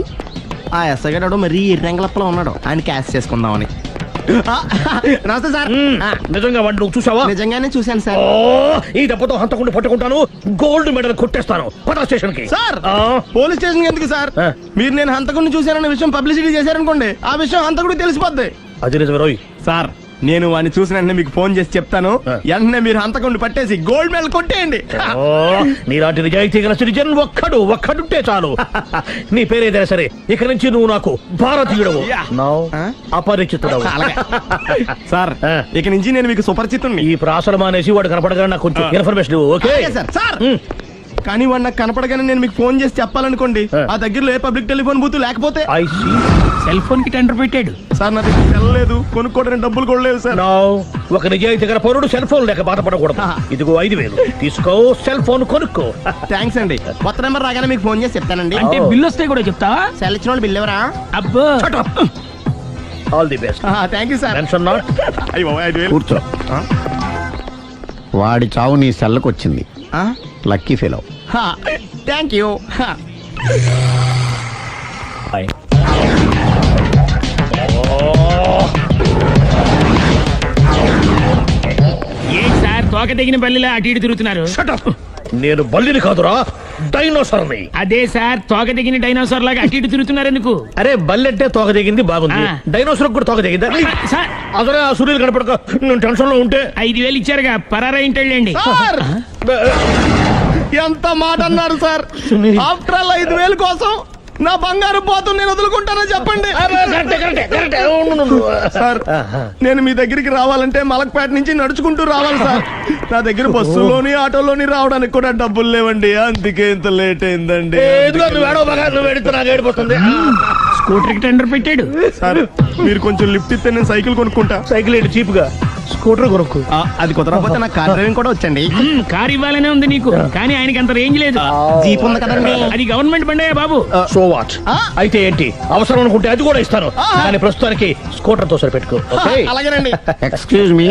ఆ ఎస్ఐ గారు మరీ ఎర్రంగలప్పలో ఉన్నాడు. ఆయన క్యాష్ చేసుకుందామని. నమస్తే సార్. నిజంగా వాడిని నువ్వు చూసావా? నిజంగానే చూశాను సార్. ఈ దెబ్బతో హంతకుండా పట్టుకుంటాను, గోల్డ్ మెడల్ కొట్టేస్తాను. పద స్టేషన్ కి. సార్, పోలీస్ స్టేషన్ ఎందుకు సార్? మీరు నేను హంతకుడిని చూశానన్న విషయం పబ్లిసిటీ చేశారనుకోండి, ఆ విషయం హంతకుడికి తెలిసిపోద్ది. అది నిజమే రోయ్. సార్, నేను వాడిని చూసిన వెంటనే మీకు ఫోన్ చేసి చెప్తాను. వెంటనే మీరు హంతకుండా పట్టేసి గోల్డ్ మెడల్ కొట్టేయండి. నీలాంటి నిజాయితీ గల సిటిజన్ ఒక్కడుంటే చాలు. నీ పేరేదైనా సరే, ఇక నుంచి నువ్వు నాకు భారతీయుడవు, అపరిచితుడవు. సార్ ఇక నుంచి నేను మీకు సుపరిచితుణ్ణి. ఈ ప్రాసలం అనేసి వాడు కనపడగా నాకు కొంచెం ఇన్ఫర్మేషన్ ఇవ్వు, ఓకే? సార్ కానీ వాడు నాకు కనపడగానే నేను మీకు ఫోన్ చేసి చెప్పాలనుకోండి, ఆ దగ్గరలో ఏ పబ్లిక్ టెలిఫోన్ బూత్ లేకపోతే. సెల్ ఫోన్ కి టెండర్ పెట్టాడు సార్. నా దగ్గర వెళ్ళలేదు, కొనుక్కోవడానికి డబ్బులు కూడా లేవు సార్. ఒక నిజాయితీ గల పౌరుడు సెల్ ఫోన్ లేక బాధపడకూడదు. ఇదిగో 5,000 తీసుకో, సెల్ ఫోన్ కొనుక్కో. థ్యాంక్స్ అండి. కొత్త నెంబర్ రాగానే మీకు ఫోన్ చేసి చెప్తానండి. అంటే బిల్ వస్తే కూడా చెప్తావా? సెల్ ఇచ్చిన వాళ్ళు బిల్ ఎవరా? అబ్బో all the best. Thank you sir. Tension not. అయ్యో 5,000. కూర్చో. వాడి చావు నీ సెల్లకు వచ్చింది. Lucky fellow. Thank you. A sir తోక తెగిన బల్లిలా అటు ఇటు తిరుగుతున్నారు? నేను బల్లిని కాదురా, డైనోసార్ని. అదే సార్ తోక తెగిన డైనోసార్ లాగా అటు ఇటు తిరుగుతున్నారు ఎందుకు? అరే బల్లెట్టే తోక తెగింది బాగుంది, డైనోసార్ కూడా తోక తెగిందా? అదరే ఆ సూర్యులు కనపడక నేను టెన్షన్ లో ఉంటే 5,000 ఇచ్చారుగా, పరారా ఇంటండి. ఎంత మాట అన్నారు సార్. ఆఫ్టర్ ఆల్ 5,000 కోసం నా బంగారు పోతుంది నేను వదులుకుంటానో చెప్పండి. సార్ నేను మీ దగ్గరికి రావాలంటే మలక్పేట నుంచి నడుచుకుంటూ రావాలి సార్. నా దగ్గర బస్సులోని ఆటోలోని రావడానికి కూడా డబ్బులు లేవండి, అందుకే ఇంత లేట్ అయిందండి. స్కూటర్ కి టెండర్ పెట్టాడు సార్. మీరు కొంచెం లిఫ్ట్ ఇస్తే నేను సైకిల్ కొనుక్కుంటా. సైకిల్ ఏంటి చీప్ గా, స్కూటర్ కొనుక్కు. అది కుదరకపోతే నాకు కార్ డ్రైవింగ్ కూడా వచ్చండి. కార్ ఇవ్వాలనే ఉంది నీకు, కానీ ఆయనకి అంత రేంజ్ లేదు. జీప్ ఉంది కదండి. అది గవర్నమెంట్ బండే బాబు. So what? అయితే ఏంటి, అవసరం అనుకుంటే అది కూడా ఇస్తాను, కానీ ప్రస్తుతానికి స్కూటర్ తో సరిపెట్టుకో. అలాగేనండి. ఎక్స్క్యూజ్ మీ,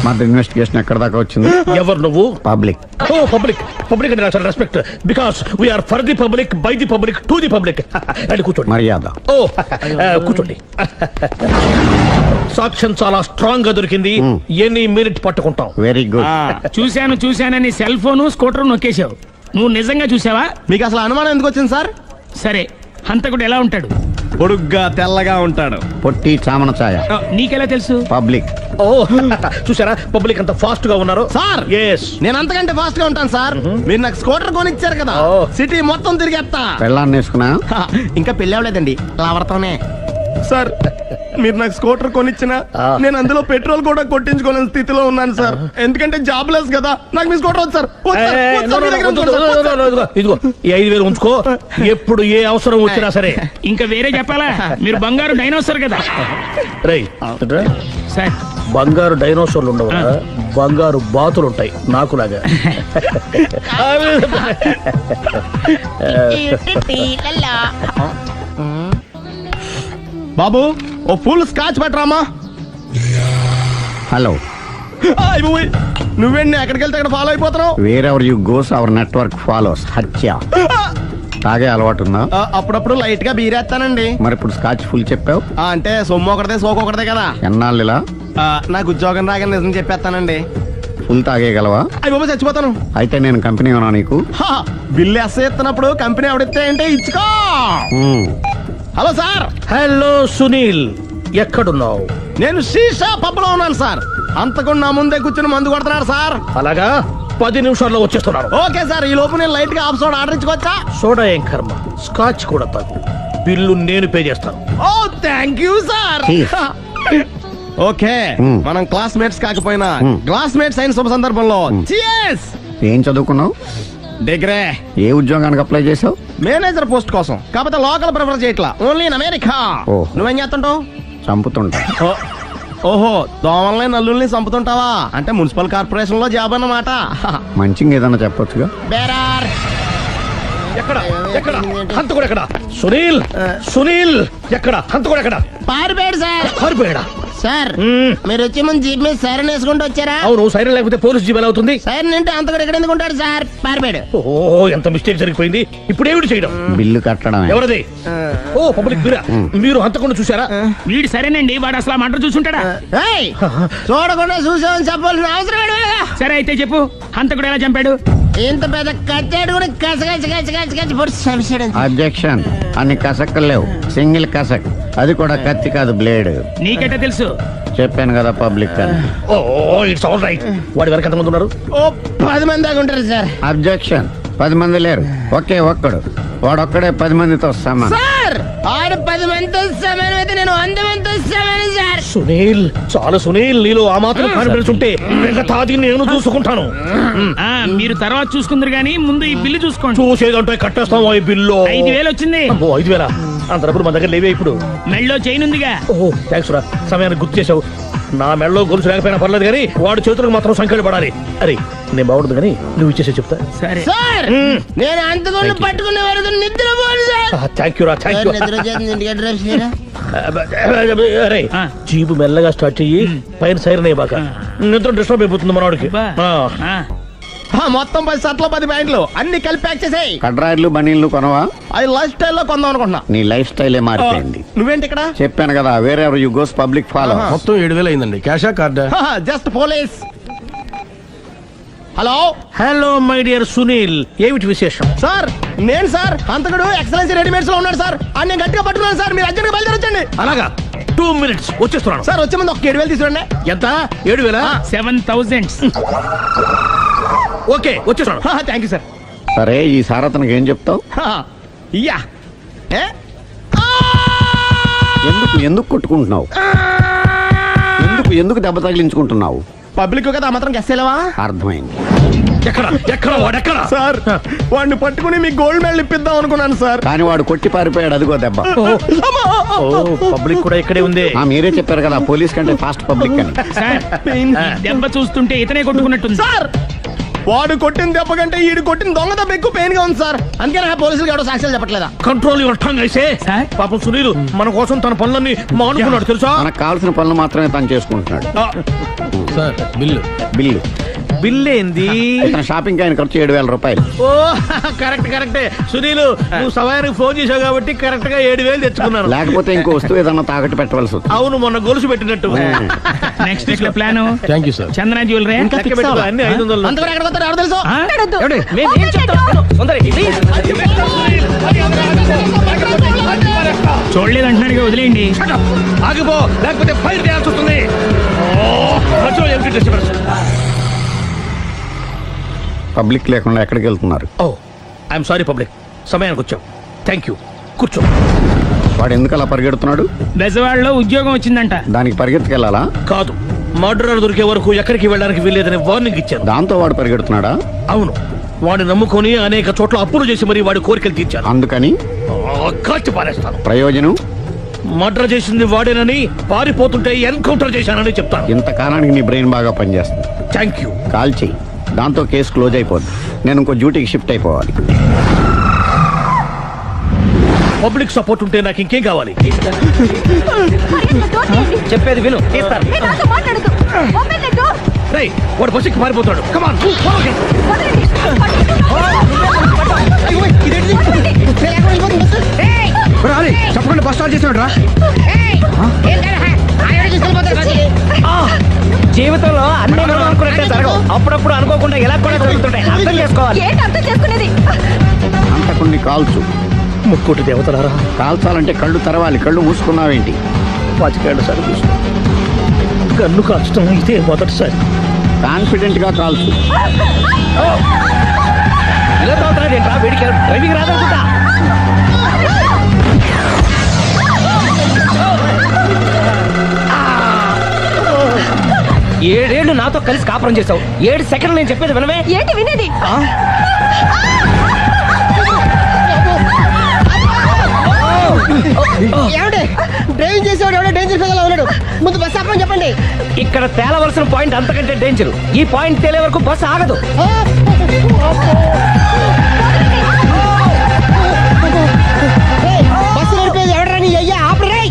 మర్డర్ ఇన్వెస్టిగేషన్ ఎక్కడ దాకా వచ్చింది? ఎవరు నువ్వు? పబ్లిక్. ఓ పబ్లిక్. పబ్లిక్ అంటే చాలా respect, because we are for the public, by the public, to the public. అని కూర్చోండి. మర్యాద. ఓ కూర్చోండి. సాక్ష్యం చాలా స్ట్రాంగ్ గా దొరికింది, ఎన్ని మినిట్ పట్టుకుంటాం. Very good. చూశానని సెల్ ఫోను స్కూటర్ నొక్కేశావు. నువ్వు నిజంగా చూసావా? మీకు అసలు అనుమానం ఎందుకు వచ్చింది సార్? సరే, హంతకుడు ఎలా ఉంటాడు? పొడుగ్గా తెల్లగా ఉంటాడు. పొట్టి చామన ఛాయ. నీకెలా తెలుసు? పబ్లిక్. ఓ చూసారా పబ్లిక్ అంత ఫాస్ట్ గా ఉన్నారు సార్. నేను అంతకంటే ఫాస్ట్ గా ఉంటాను సార్. మీరు నాకు స్కూటర్ కొనిచ్చారు కదా, సిటీ మొత్తం తిరిగేస్తా. పెళ్ళాన్ని వేసుకున్నా? ఇంకా పెళ్ళి అవ్వలేదండి, లవర్తోనే. సార్ మీరు నాకు స్కూటర్ కొనిచ్చినా నేను అందులో పెట్రోల్ కూడా కొట్టించుకోలేని స్థితిలో ఉన్నాను సార్. ఎందుకంటే జాబ్ లెస్ కదా. నాకు మీ స్కూటర్ వద్దు సార్. ఇదిగో ఈ 5,000 ఉంచుకో, ఎప్పుడు ఏ అవసరం వచ్చినా సరే. ఇంకా వేరే చెప్పాలా? మీరు బంగారు డైనోసార్ కదా. రై సార్, బంగారు డైనోసార్లు ఉండవు, బంగారు బాతులు ఉంటాయి నాకులాగా. బాబు ఓ ఫుల్ స్కాచ్ పట్టరామా. హలో. నువ్వేండి ఎక్కడికి వెళ్తే అక్కడ ఫాలో అయిపోతున్నావు? Wherever you goes our network follows. హత్య. తాగే అలవాటు ఉందా? అప్పుడప్పుడు లైట్ గా బీరేస్తానండి. మరి ఇప్పుడు స్కాచ్ ఫుల్ చెప్పావు అంటే సొమ్ము ఒకటిదే సోకు ఒకటిదే కదా. ఎన్నాళ్ళు ఇలా? నాకు ఉద్యోగం రాగానే నిజం చెప్పేస్తానండి. ఫుల్ తాగేయగలవా? అయ్యి బాబు చచ్చిపోతాను. అయితే నేను కంపెనీ ఉన్నా నీకు? బిల్లు ఎస్ ఎత్తినప్పుడు కంపెనీ ఎవడితే అంటే ఇచ్చుకో. Hello sir. హలో సునీల్, ఎక్కడున్నావు? నేను శీషా పబ్ లో ఉన్నాను సార్. అంతకుండా నా ముందే కూర్చుని మందు కొడుతున్నాడు సార్. అలాగా, 10 నిమిషాల్లో వచ్చేస్తున్నాను. Okay sir. ఈ లోపు నేను లైట్ గా హాఫ్ సోడా ఆర్డర్ ఇచ్చుకోవచ్చా? సోడా ఏం కర్మ, స్కాచ్ కూడా తాగు. బిల్లు నేను పే చేస్తాను. ఓ థ్యాంక్ యూ సార్. ఓకే, మనం క్లాస్మేట్స్ కాకపోయినా క్లాస్మేట్స్ అయిన శుభ సందర్భంలో cheers. ఏం చదువుకున్నావు? డిగ్రీ. ఏ ఉద్యోగానికి అప్లై చేసావు? మేనేజర్ పోస్ట్ కోసం. కాకపోతే లోకల్ ప్రిఫర్ చేయట్లా, ఓన్లీ ఇన్ అమెరికా. నువ్వేం చేస్తుంటావు? చంపుతుంటా. ఓహో, దోమల్ని నల్లుల్ని చంపుతుంటావా? అంటే మున్సిపల్ కార్పొరేషన్ లో జాబ్ అన్నమాట. మంచిగా ఏదన్నా చెప్పొచ్చుగా. బేరార్. ఎక్కడ ఎక్కడ హంతకుడు ఎక్కడ? సునీల్, సునీల్ ఎక్కడ? హంతకుడు ఎక్కడ? పారిపోయాడు సార్. పారిపోయాడా? సార్ మీరు వచ్చే ముందు జీప్ మీద సైరన్ వేసుకుంటూ వచ్చారా? అవును, సైరన్ లేకపోతే పోలీస్ జీప్ ఎలా అవుతుంది? సైరన్ అంటే అంతకుడు ఎక్కడ ఎందుకు ఉంటాడు సార్? పారిపోయాడు. ఓ ఎంత మిస్టేక్ జరిగిపోయింది. ఇప్పుడు ఏమిటి చేయడం? బిల్లు కట్టడం. ఎవరది? ఓ పబ్లిక్ మీరా? మీరు హంతకుండా చూసారా? వీడు సరేనండి, వాడు అసలు ఆ మంట చూసుంటాడా? చూడకుండా చూసామని చెప్పాల్సిన అవసరం లేదు. సరే అయితే చెప్పు, హంతకుడు ఎలా చంపాడు? ఇంత పెద్ద కచ్చాడు కూడా కస కచ్చ కచ్చ కచ్చ కచ్చ పొడి. అబ్జెక్షన్. అన్ని కసక్కులు లేవు, సింగిల్ కసక్. అది కూడా కత్తి కాదు, బ్లేడ్. నీకెట్టా తెలుసు? చెప్పాను కదా పబ్లిక్ అని. Oh it's all right. వాడి వరకు ఎంతమంది ఉన్నారు? ఓ 10 మంది దాకా ఉంటారు సార్. అబ్జెక్షన్. 10 మంది లేరు, ఒకే ఒక్కడు. వాడొక్కడే 10 మందితో సమానం. సార్ ఆడు 10 మందితో సమానం అయితే నేను 100 మందితో సమానం సార్. సునీల్, చాలా సునీల్, నీలో ఆ మాత్రం కాన్ఫిడెన్స్ ఉంటే మిగతాది నేను చూసుకుంటాను. మీరు తర్వాత చూసుకుందరు గానీ ముందు ఈ బిల్లు చూసుకోండి. చూసేదంటే కట్టేస్తాం ఈ బిల్లు. 5,000 వచ్చింది. 5,000 అంత డబ్బులు మన దగ్గర లేవే ఇప్పుడు. మెళ్ళో చైన్ ఉందిగా. ఓహో థ్యాంక్స్ రా, సమయానికి గుర్తు చేసావు. నా మెడలో గొలుసు లేకపోయినా పర్లేదు కానీ వాడు చేతులకు మాత్రం సంఖ్యలు పడాలి. అరే నేను బాగుండదు కానీ నువ్వు ఇచ్చేసే చెప్తా. సరే సార్ నేను అంతకుండా పట్టుకునే వరకు నిద్రపోను సార్. థ్యాంక్ యూ రా, థ్యాంక్ యూ. నిద్ర చేస్తుంది ఇంటికి అడ్రస్ చేయరా? అరే జీపు మెల్లగా స్టార్ట్ చెయ్యి, పైన సైరన్ అయ్యాక నిద్ర డిస్టర్బ్ అయిపోతుంది మనవాడికి. మొత్తం 10 షర్ట్లు 10 ప్యాంట్లు అన్ని కలిపి ప్యాక్ చేసేయ్. కడ్రాయిలు బనీళ్లు కొనవా? అది లైఫ్ స్టైల్లో కొందాం అనుకుంటున్నా. నీ లైఫ్ స్టైలే మారిపోయింది. నువ్వేంటి ఇక్కడ? చెప్పాను కదా, వేరే ఎవరు యు గోస్ పబ్లిక్ ఫాలో. మొత్తం 7,000 అయిందండి. క్యాషా కార్డా? Just police. Hello hello my dear Sunil, ఏమిటి విశేషం? సార్ నేను సార్ అంతకుడు ఎక్సలెన్సీ రెడీమేడ్స్ లో ఉన్నాడు సార్. అని నేను గట్టిగా పట్టుకున్నాను సార్. మీరు అర్జెంట్గా బయలుదేరొచ్చండి. అలాగా 2 minutes వచ్చేస్తున్నాను. సార్ వచ్చే ముందు ఒక 7,000 తీసుకురండి. ఎంత? 7,000? 7,000. ఓకే వచ్చేస్తున్నాను. Thank you sir. సరే ఈ సారతనకి ఏం చెప్తావు? యా ఎందుకు ఎందుకు కొట్టుకుంటున్నావు? ఎందుకు దెబ్బ తగిలించుకుంటున్నావు? పబ్లిక్ కదా మాత్రం గెస్సేలేవా? అర్థమైంది. ఎక్కడ వాడెక్కడ? సార్ వాడిని పట్టుకుని మీ గోల్డ్ మెడల్ ఇప్పిద్దాం అనుకున్నాను సార్. కానీ వాడు కొట్టి పారిపోయాడు, అదిగో దెబ్బ. పబ్లిక్ కూడా ఇక్కడే ఉంది. మీరే చెప్పారు కదా పోలీస్ కంటే ఫాస్ట్ పబ్లిక్ అని. దెబ్బ చూస్తుంటే ఇతనే కొట్టుకున్నట్టుంది సార్. వాడు కొట్టిన దెబ్బ కంటే ఈడు కొట్టిన దొంగ దెబ్బ ఎక్కువ పెయిన్ గా ఉంది సార్. అందుకే నా పోలీసులు ఎవడో సాక్ష్యాలు చెప్పట్లేదా? కంట్రోల్ యువర్ టంగ్ అయితే. పాపం సునీల్ మన కోసం తన పనులన్నీ మానుకున్నాడు తెలుసా? మనకు కావాల్సిన పనులు మాత్రమే తను చేసుకుంటున్నాడు. సార్ బిల్లు బిల్ ఏంది? షాపింగ్ ఆయన ఖర్చు 7,000 రూపాయలు. ఓ కరెక్టే సునీల్, నువ్వు సమయానికి ఫోన్ చేసావు కాబట్టి కరెక్ట్ గా 7,000 తెచ్చుకున్నాను. లేకపోతే ఇంకో వస్తువు ఏదన్నా తాకట్టు పెట్టవలసి వస్తుంది. అవును మొన్న గొలుసు పెట్టినట్టు. నెక్స్ట్ వీక్ లో plan. Thank you sir. Chandra jewellery అన్ని 500. అంతవరకు ఎక్కడ పోతారు ఎవరు తెలుసు? చూడలేదు అంటున్నాడు, వదిలేయండి. ఆగిపో లేకపోతే ఫైర్ చేయాల్సి వస్తుంది. పబ్లిక్ లేకుండా ఎక్కడికి వెళ్తున్నారు? ఓ ఐఎమ్ సారీ పబ్లిక్, సమయానికి వచ్చావు. థ్యాంక్ యూ, కూర్చో. వాడు ఎందుకు అలా పరిగెడుతున్నాడు? బెజవాడలో ఉద్యోగం వచ్చిందంట. దానికి పరిగెత్తుకెళ్ళాలా? కాదు, మర్డరర్ దొరికే వరకు ఎక్కడికి వెళ్ళడానికి వీల్లేదని వార్నింగ్ ఇచ్చారు. దాంతో వాడు పరిగెడుతున్నాడా? అవును, వాడిని నమ్ముకొని అనేక చోట్ల అప్పులు చేసి మరి వాడి కోరికలు తీర్చారు. అందుకని కాల్చి పారేస్తాను. ప్రయోజనం? మర్డర్ చేసింది వాడేనని, పారిపోతుంటే ఎన్కౌంటర్ చేశానని చెప్తాను. ఇంతకాలానికి నీ బ్రెయిన్ బాగా పనిచేస్తుంది. Thank you. కాల్ చెయ్యి, దాంతో కేసు క్లోజ్ అయిపోద్ది. నేను ఇంకో డ్యూటీకి షిఫ్ట్ అయిపోవాలి. పబ్లిక్ సపోర్ట్ ఉంటే నాకు ఇంకేం కావాలి? చెప్పేది విను. రేయ్, వాడు బస్సుకి మారిపోతాడు. కమాన్ చెప్పకుండా బస్ స్టార్ట్ చేసాడు రా. జీవితంలో అన్ని మనం అనుకున్నట్టే జరగవు. అప్పుడప్పుడు అనుకోకుండా ఎలా కూడా జరుగుతుంటాయి. అర్థం చేసుకోవాలి. అంతకుని కాల్చు. ముక్కోటి దేవతలారా, కాల్చాలంటే కళ్ళు తెరవాలి. కళ్ళు మూసుకున్నావేంటి? 25 సార్లు చూసిన కన్ను కాల్చడం ఇదే మొదటిసారి. కాన్ఫిడెంట్ గా కాల్చు. ఇలా తోతాడేంట్రా? వీడికి డ్రైవింగ్ రాదనుకుంటా. ఏడేళ్లు నాతో కలిసి కాపురం చేసావు. 7 సెకండ్లు నేను చెప్పేది వినవే. ఏంటి వినేది? డ్రైవింగ్ చేసేవాడు ఎవడో డేంజర్ ఫీల్ ఉన్నాడు. ముందు బస్ ఆపమని చెప్పండి. ఇక్కడ తేలవలసిన పాయింట్ అంతకంటే డేంజర్. ఈ పాయింట్ తేలే వరకు బస్సు ఆగదు. బస్సు నడిపేది ఎవడరా? నీ అయ్యా ఆపరే.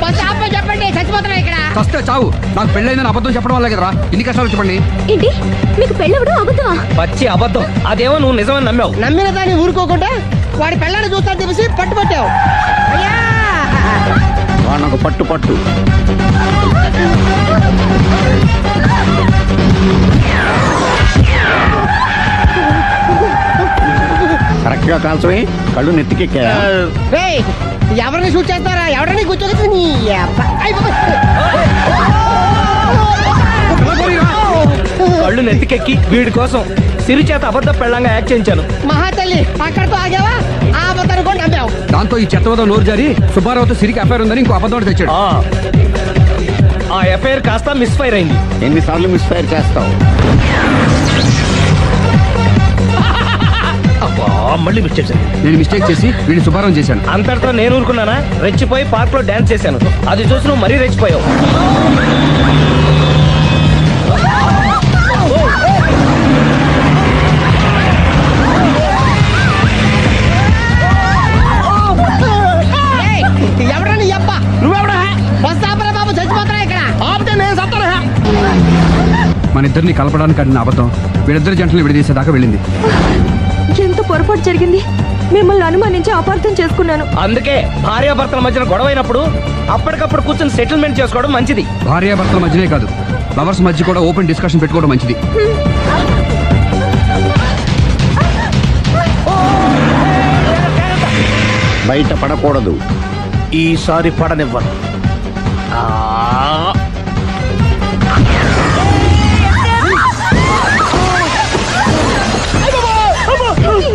బస్ ఆపమని చెప్పండి, చచ్చిపోతున్నా ఇక్కడ. ఫస్ట్ చావు. నాకు పెళ్ళైందని అబద్ధం చెప్పడం వల్ల కదరా ఇన్ని కష్టాలు చెప్పండి. ఏంటి మీకు పెళ్ళవడం అబద్ధమా? పచ్చి అబద్ధం. అదేమో నువ్వు నిజమని నమ్మావు. నమ్మిన దాన్ని ఊరుకోకుండా వాడి పెళ్ళాన్ని చూస్తాను తెలిసి పట్టుబట్టావు. వాడినొక పట్టు. గట్టిగా కాల్చవి, కళ్ళు నెత్తికెక్కా. ఎవరిని షూట్ చేస్తారా? ఎవరిని కూర్చోగచ్చు? కళ్ళు నెత్తికెక్కి వీడి కోసం సిరి చేత అబద్ధ పెళ్ళంగా యాక్ట్ చేయించాను. మహాతల్లి అక్కడితో ఆగావా? ఆ అబద్ధాన్ని కూడా నమ్మావు. దాంతో ఈ చెత్తవదో నోరు జారి సుబ్బారావుతో సిరికి అఫైర్ ఉందని ఇంకో అబద్ధం తెచ్చాడు. ఆ ఎఫ్ఐఆర్ కాస్త మిస్ ఫైర్ అయింది. ఎన్నిసార్లు మిస్ఫైర్ చేస్తావు? మళ్ళీ మిస్ చేశాను. నేను మిస్టేక్ చేసి వీడిని సుబ్బారావు చేశాను. అంతటితో నేను ఊరుకున్నానా? రెచ్చిపోయి పార్క్ లో డాన్స్ చేశాను. అది చూసి నువ్వు మరీ రెచ్చిపోయావు. ఎవరని అప్ప? నువ్వెవడా? బస్ ఆపరా బాబు, చచ్చిపోతారా ఇక్కడ? ఆపితే నేను సత్తారా? మన ఇద్దరిని కలపడానికి ఆడిన అబద్ధం వీళ్ళిద్దరి జంటలు విడదీసేదాకా వెళ్ళింది. ఎంత పొరపాటు జరిగింది. మిమ్మల్ని అనుమానించి అపార్థం చేసుకున్నాను. అందుకే భార్యాభర్తల మధ్యన గొడవ అయినప్పుడు అప్పటికప్పుడు కూర్చొని సెటిల్మెంట్ చేసుకోవడం మంచిది. భార్యాభర్తల మధ్యనే కాదు, లవర్స్ మధ్య కూడా ఓపెన్ డిస్కషన్ పెట్టుకోవడం మంచిది. బయట పడకూడదు. ఈసారి పడనివ్వను.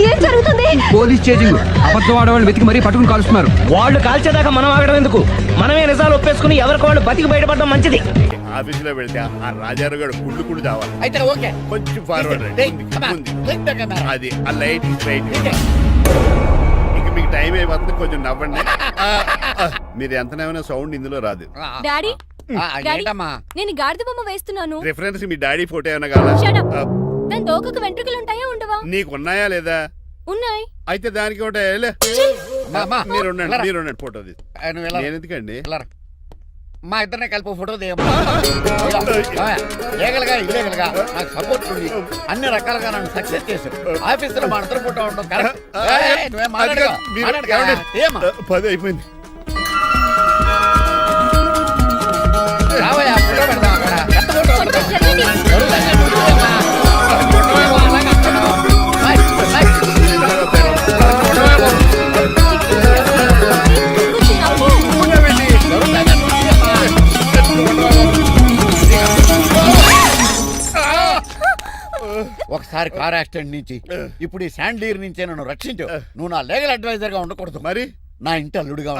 ఏం జరుగుతుంది? Police chasing. అబద్ధం ఆడవాళ్ళు వెతికి మరీ పట్టుకుని కాలుస్తున్నారు. వాళ్ళు కాల్చేదాకా మనం ఆగడం ఎందుకు? మనమే నిజాలు ఒప్పేసుకుని ఎవరికి వాళ్ళు బతికి బయటపడడం మంచిది. ఆఫీసులో వెళ్తే ఆ రాజారావు గారు కుళ్ళు చావాలి. అయితే ఓకే, కొంచెం ఫార్వర్డ్ అది ఆ లైట్ రైట్. ఇక మీకు టైం అయిపోతుంది, కొంచెం నవ్వండి. మీరు ఎంతనేమైనా సౌండ్ ఇందులో రాదు. డాడీ, నేను గాడిద బొమ్మ వేస్తున్నాను. రిఫరెన్స్ మీ డాడీ ఫోటో ఏమైనా కావాలా? దాని దోకకు వెంట్రుకలు ఉంటాయా ఉండవా? నీకున్నాయా లేదా? ఉన్నాయి. అయితే దానికి ఉంటాయా? మీరు ఉండండి ఫోటో నేను ఎందుకండి? మా ఇద్దరిని కలిపి ఫోటో లీగల్గా ఇల్లీగల్గా నాకు సపోర్ట్ ఉంది. అన్ని రకాలుగా నన్ను సక్సెస్ చేశారు. ఆఫీసులో మా ఇద్దరు ఫోటో ఉండడం కరెక్ట్. 10 అయిపోయింది. రావయ్యా, ఫోటో పెడదాం అక్కడ. ఎంత ఫోటో పెడదాం? ఒకసారి కార్ యాక్సిడెంట్ నుంచి, ఇప్పుడు ఈ శాండ్లీర్ నుంచే నన్ను రక్షించు. నువ్వు నా లీగల్ అడ్వైజర్ గా ఉండకూడదు, మరి నా ఇంటి అల్లుడుగా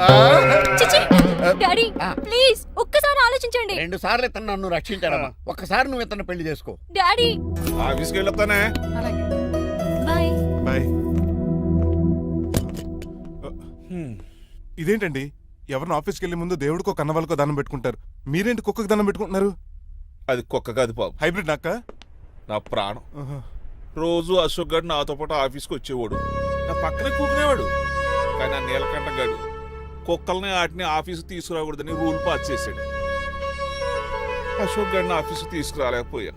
డాడీ ప్లీజ్ ఒక్కసారి ఆలోచించండి. 2 సార్లు ఇతను నన్ను రక్షించాడమ్మా. ఒక్కసారి నువ్వు ఇతను పెళ్లి చేసుకో. డాడీ ఆఫీస్కి వెళ్ళొస్తానే. బాయ్. బాయ్. ఇదేంటండి, ఎవరిని ఆఫీస్కి వెళ్ళే ముందు దేవుడికో కన్నవాళ్ళకో దండం పెట్టుకుంటారు, మీరేంటి కుక్కకి దండం పెట్టుకుంటున్నారు? అది కుక్క కాదు బాబు, హైబ్రిడ్ నక్క. నా ప్రాణం. రోజు అశోక్ గడు నాతో పాటు ఆఫీస్కి వచ్చేవాడు, నా పక్కనే కూకునేవాడు. కానీ ఆ నీలకంఠ గడు కుక్కల్ని వాటిని ఆఫీసు తీసుకురాకూడదని రూల్ పాస్ చేశాడు. అశోక్ గడిని ఆఫీసు తీసుకురాలేకపోయా.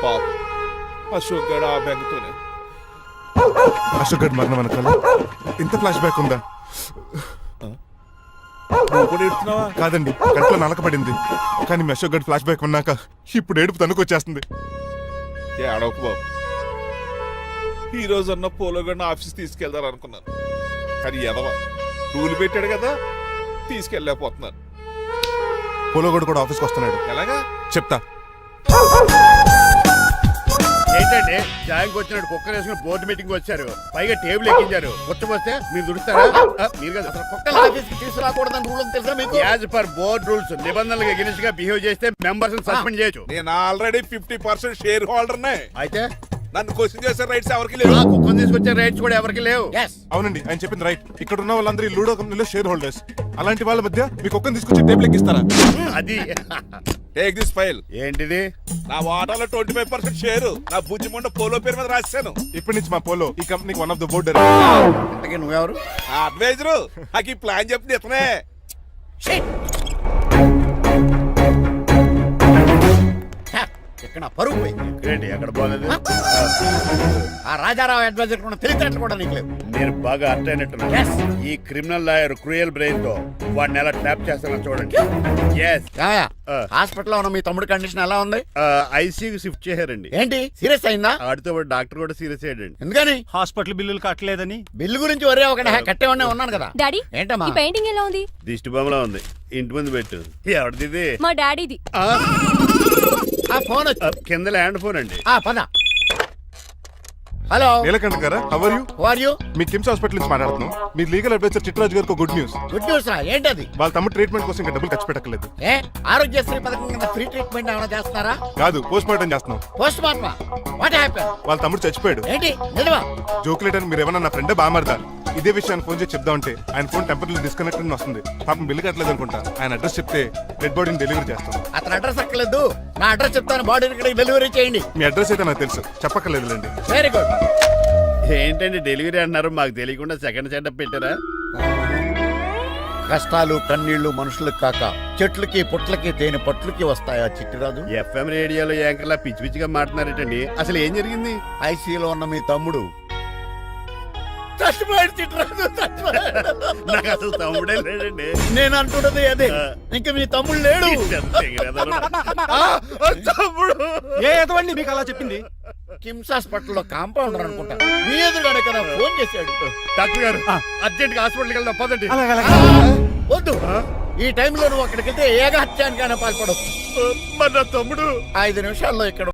పాప అశోక్ గడు ఆ బెంగతోనే. అశోక్ గడ్ మరణం వెనకాల ఇంత ఫ్లాష్ బ్యాక్ ఉందా? కాదండి, కంట్లో నలకపడింది. కానీ మీ అశోక్ గడ్ ఫ్లాష్ బ్యాక్ ఉన్నాక ఇప్పుడు ఏడుపు తనుకు వచ్చేస్తుంది. ఏడవకు బాబు, ఈ రోజన్నా పోలో గడిని ఆఫీస్ తీసుకెళ్దారు అనుకున్నాను. కానీ ఎదవ రూల్ పెట్టాడు కదా, తీసుకెళ్ళలేకపోతున్నాను. పోలోగోడు కూడా ఆఫీస్కి వస్తున్నాడు. ఎలాగా చెప్తా. ఏంటంటే జాయింగ్ వచ్చినట్టు కుక్కర్ వేసుకుని బోర్డు మీటింగ్ వచ్చారు, పైగా టేబుల్ ఎక్కించారు. వస్తే మీరు దుడుస్తారా? మీరు కదా కుక్కల ఆఫీస్కి తీసుకురాకూడదని రూల్ తెలుసా మీకు? యాజ్ పర్ బోర్డ్ రూల్స్ నిబంధనలకు ఎగనిస్ట్ గా బిహేవ్ చేస్తే మెంబర్స్ సస్పెండ్ చేయొచ్చు. నేను ఆల్రెడీ 50% షేర్ హోల్డర్నే. అయితే నన్ను క్వశ్చన్ చేసే రైట్స్ ఎవరికి లేవు. కుక్కను తీసుకొచ్చే రైట్స్ కూడా ఎవరికి లేవు. అవునండి, ఆయన చెప్పింది రైట్. ఇక్కడ ఉన్న వాళ్ళందరూ ఈ లూడో కంపెనీలో షేర్ హోల్డర్స్. అలాంటి వాళ్ళ మధ్య మీ కుక్కను తీసుకొచ్చి టేబుల్ ఎక్కిస్తారా? అది టేక్ దిస్ ఫైల్. ఏంటిది? నా వాటాలో 25% షేరు నా బుజ్జిమండ పోలో పేరు మీద రాశాను. ఇప్పటి నుంచి మా పోలో ఈ కంపెనీకి వన్ ఆఫ్ ద బోర్డర్. నువ్వెవరు? అడ్వైజరు. నాకు ఈ ప్లాన్ చెప్పింది ఇతనే. ఇక నా పరువు పోయింది. ఏంటి అక్కడ బాగాలేదు? ఆ రాజారావు అడ్వైజర్ కూడా తెలియటట్లు కూడా నీకు లేవు. మీరు బాగా అర్థ అయినట్టున్నారు. Yes. ఈ క్రిమినల్ లాయర్ క్రూయల్ బ్రెయిన్ తో వాడిని ఎలా ట్రాప్ చేస్తానో చూడండి. ఎస్ హాస్పిటల్లో ఉన్న మీ తమ్ముడి కండిషన్ ఎలా ఉంది? ఐసీయూకి షిఫ్ట్ చేశారండి. ఏంటి సీరియస్ అయిందా? ఆడితో పాటు డాక్టర్ కూడా సీరియస్ అయ్యాడండి. ఎందుకని? హాస్పిటల్ బిల్లులు కట్టలేదని. బిల్లు గురించి ఒరే ఒకటి కట్టేవాడినే ఉన్నాను కదా. డాడీ ఏంటమ్మా? ఈ పెయింటింగ్ ఎలా ఉంది? దిష్టి బొమ్మలా ఉంది. ఇంటి ముందు పెట్టు. ఎవరిది? మా డాడీది. ఆ ఫోన్ కింద ల్యాండ్ ఫోన్ అండి. పద. హలో నీలకంఠ గారా, how are you? Who are you? మీ కిమ్స్ హాస్పిటల్ నుంచి మాట్లాడుతున్నాం. మీ లీగల్ అడ్వైజర్ చిట్రాజు గారికి గుడ్ న్యూస్. గుడ్ న్యూస్ రా, ఏంటది? వాళ్ళ తమ్ముడు ట్రీట్మెంట్ కోసం ఇంకా డబ్బులు ఖర్చు పెట్టలేదు. ఏ ఆరోగ్యశ్రీ పథకం కింద ఫ్రీ ట్రీట్మెంట్ ఏమైనా చేస్తున్నారా? కాదు, పోస్ట్ మార్టం చేస్తున్నాం. పోస్ట్ మార్టమా? What happen? వాళ్ళ తమ్ముడు చచ్చిపోయాడు. ఏంటి నిజమా? జోకులేట్ అని మీరు ఏమన్నా నా ఫ్రెండ్ బామర్దా ఇదే విషయాన్ని ఫోన్ చేసి చెప్దామంటే ఆయన ఫోన్ టెంపరీ డిస్కనెక్ట్ అని వస్తుంది. పాపం బిల్లు కట్టలేదు అనుకుంటా. ఆయన అడ్రస్ చెప్తే డెడ్ బాడీని డెలివరీ చేస్తాం. అతను అడ్రస్ అక్కర్లేదు, నా అడ్రస్ చెప్తాను, బాడీని ఇక్కడికి డెలివరీ చేయండి. మీ అడ్రస్ అయితే నాకు తెలుసు, చెప్పక్కర్లేదులేండి. Very good. ఏంటండి డెలివరీ అన్నారు, మాకు తెలియకుండా సెకండ్ సెటప్ పెట్టారా? కష్టాలు కన్నీళ్లు మనుషులకు కాక చెట్లకి పుట్లకి తేనె పట్లకి వస్తాయా చిట్టిరాజు? ఎఫ్ఎం రేడియోలో యాంకర్లా పిచ్చి పిచ్చిగా మాట్లాడుతున్నారేటండి. అసలు ఏం జరిగింది? ఐసీయూలో ఉన్న మీ తమ్ముడు చచ్చిపోయాడు చిట్టిరాజు, చచ్చిపోయాడు. నాకు అసలు తమ్ముడే లేడండి. నేను అంటున్నది అదే, ఇంకా మీ తమ్ముడు లేడు. తమ్ముడు ఏ ఎదవండి మీకు అలా చెప్పింది? కిమ్స్ హాస్పిటల్లో కాంపౌండర్ అనుకుంటా, మీ ఎదురుగానే కదా ఫోన్ చేశాడు. డాక్టర్ గారు అర్జెంట్ గా హాస్పిటల్కి వెళ్దాం పదండి. వద్దు, ఈ టైంలో నువ్వు అక్కడికి వెళ్తే ఏకహత్యానికైనా పాల్పడవచ్చు. మరి నా తమ్ముడు 5 నిమిషాల్లో ఇక్కడ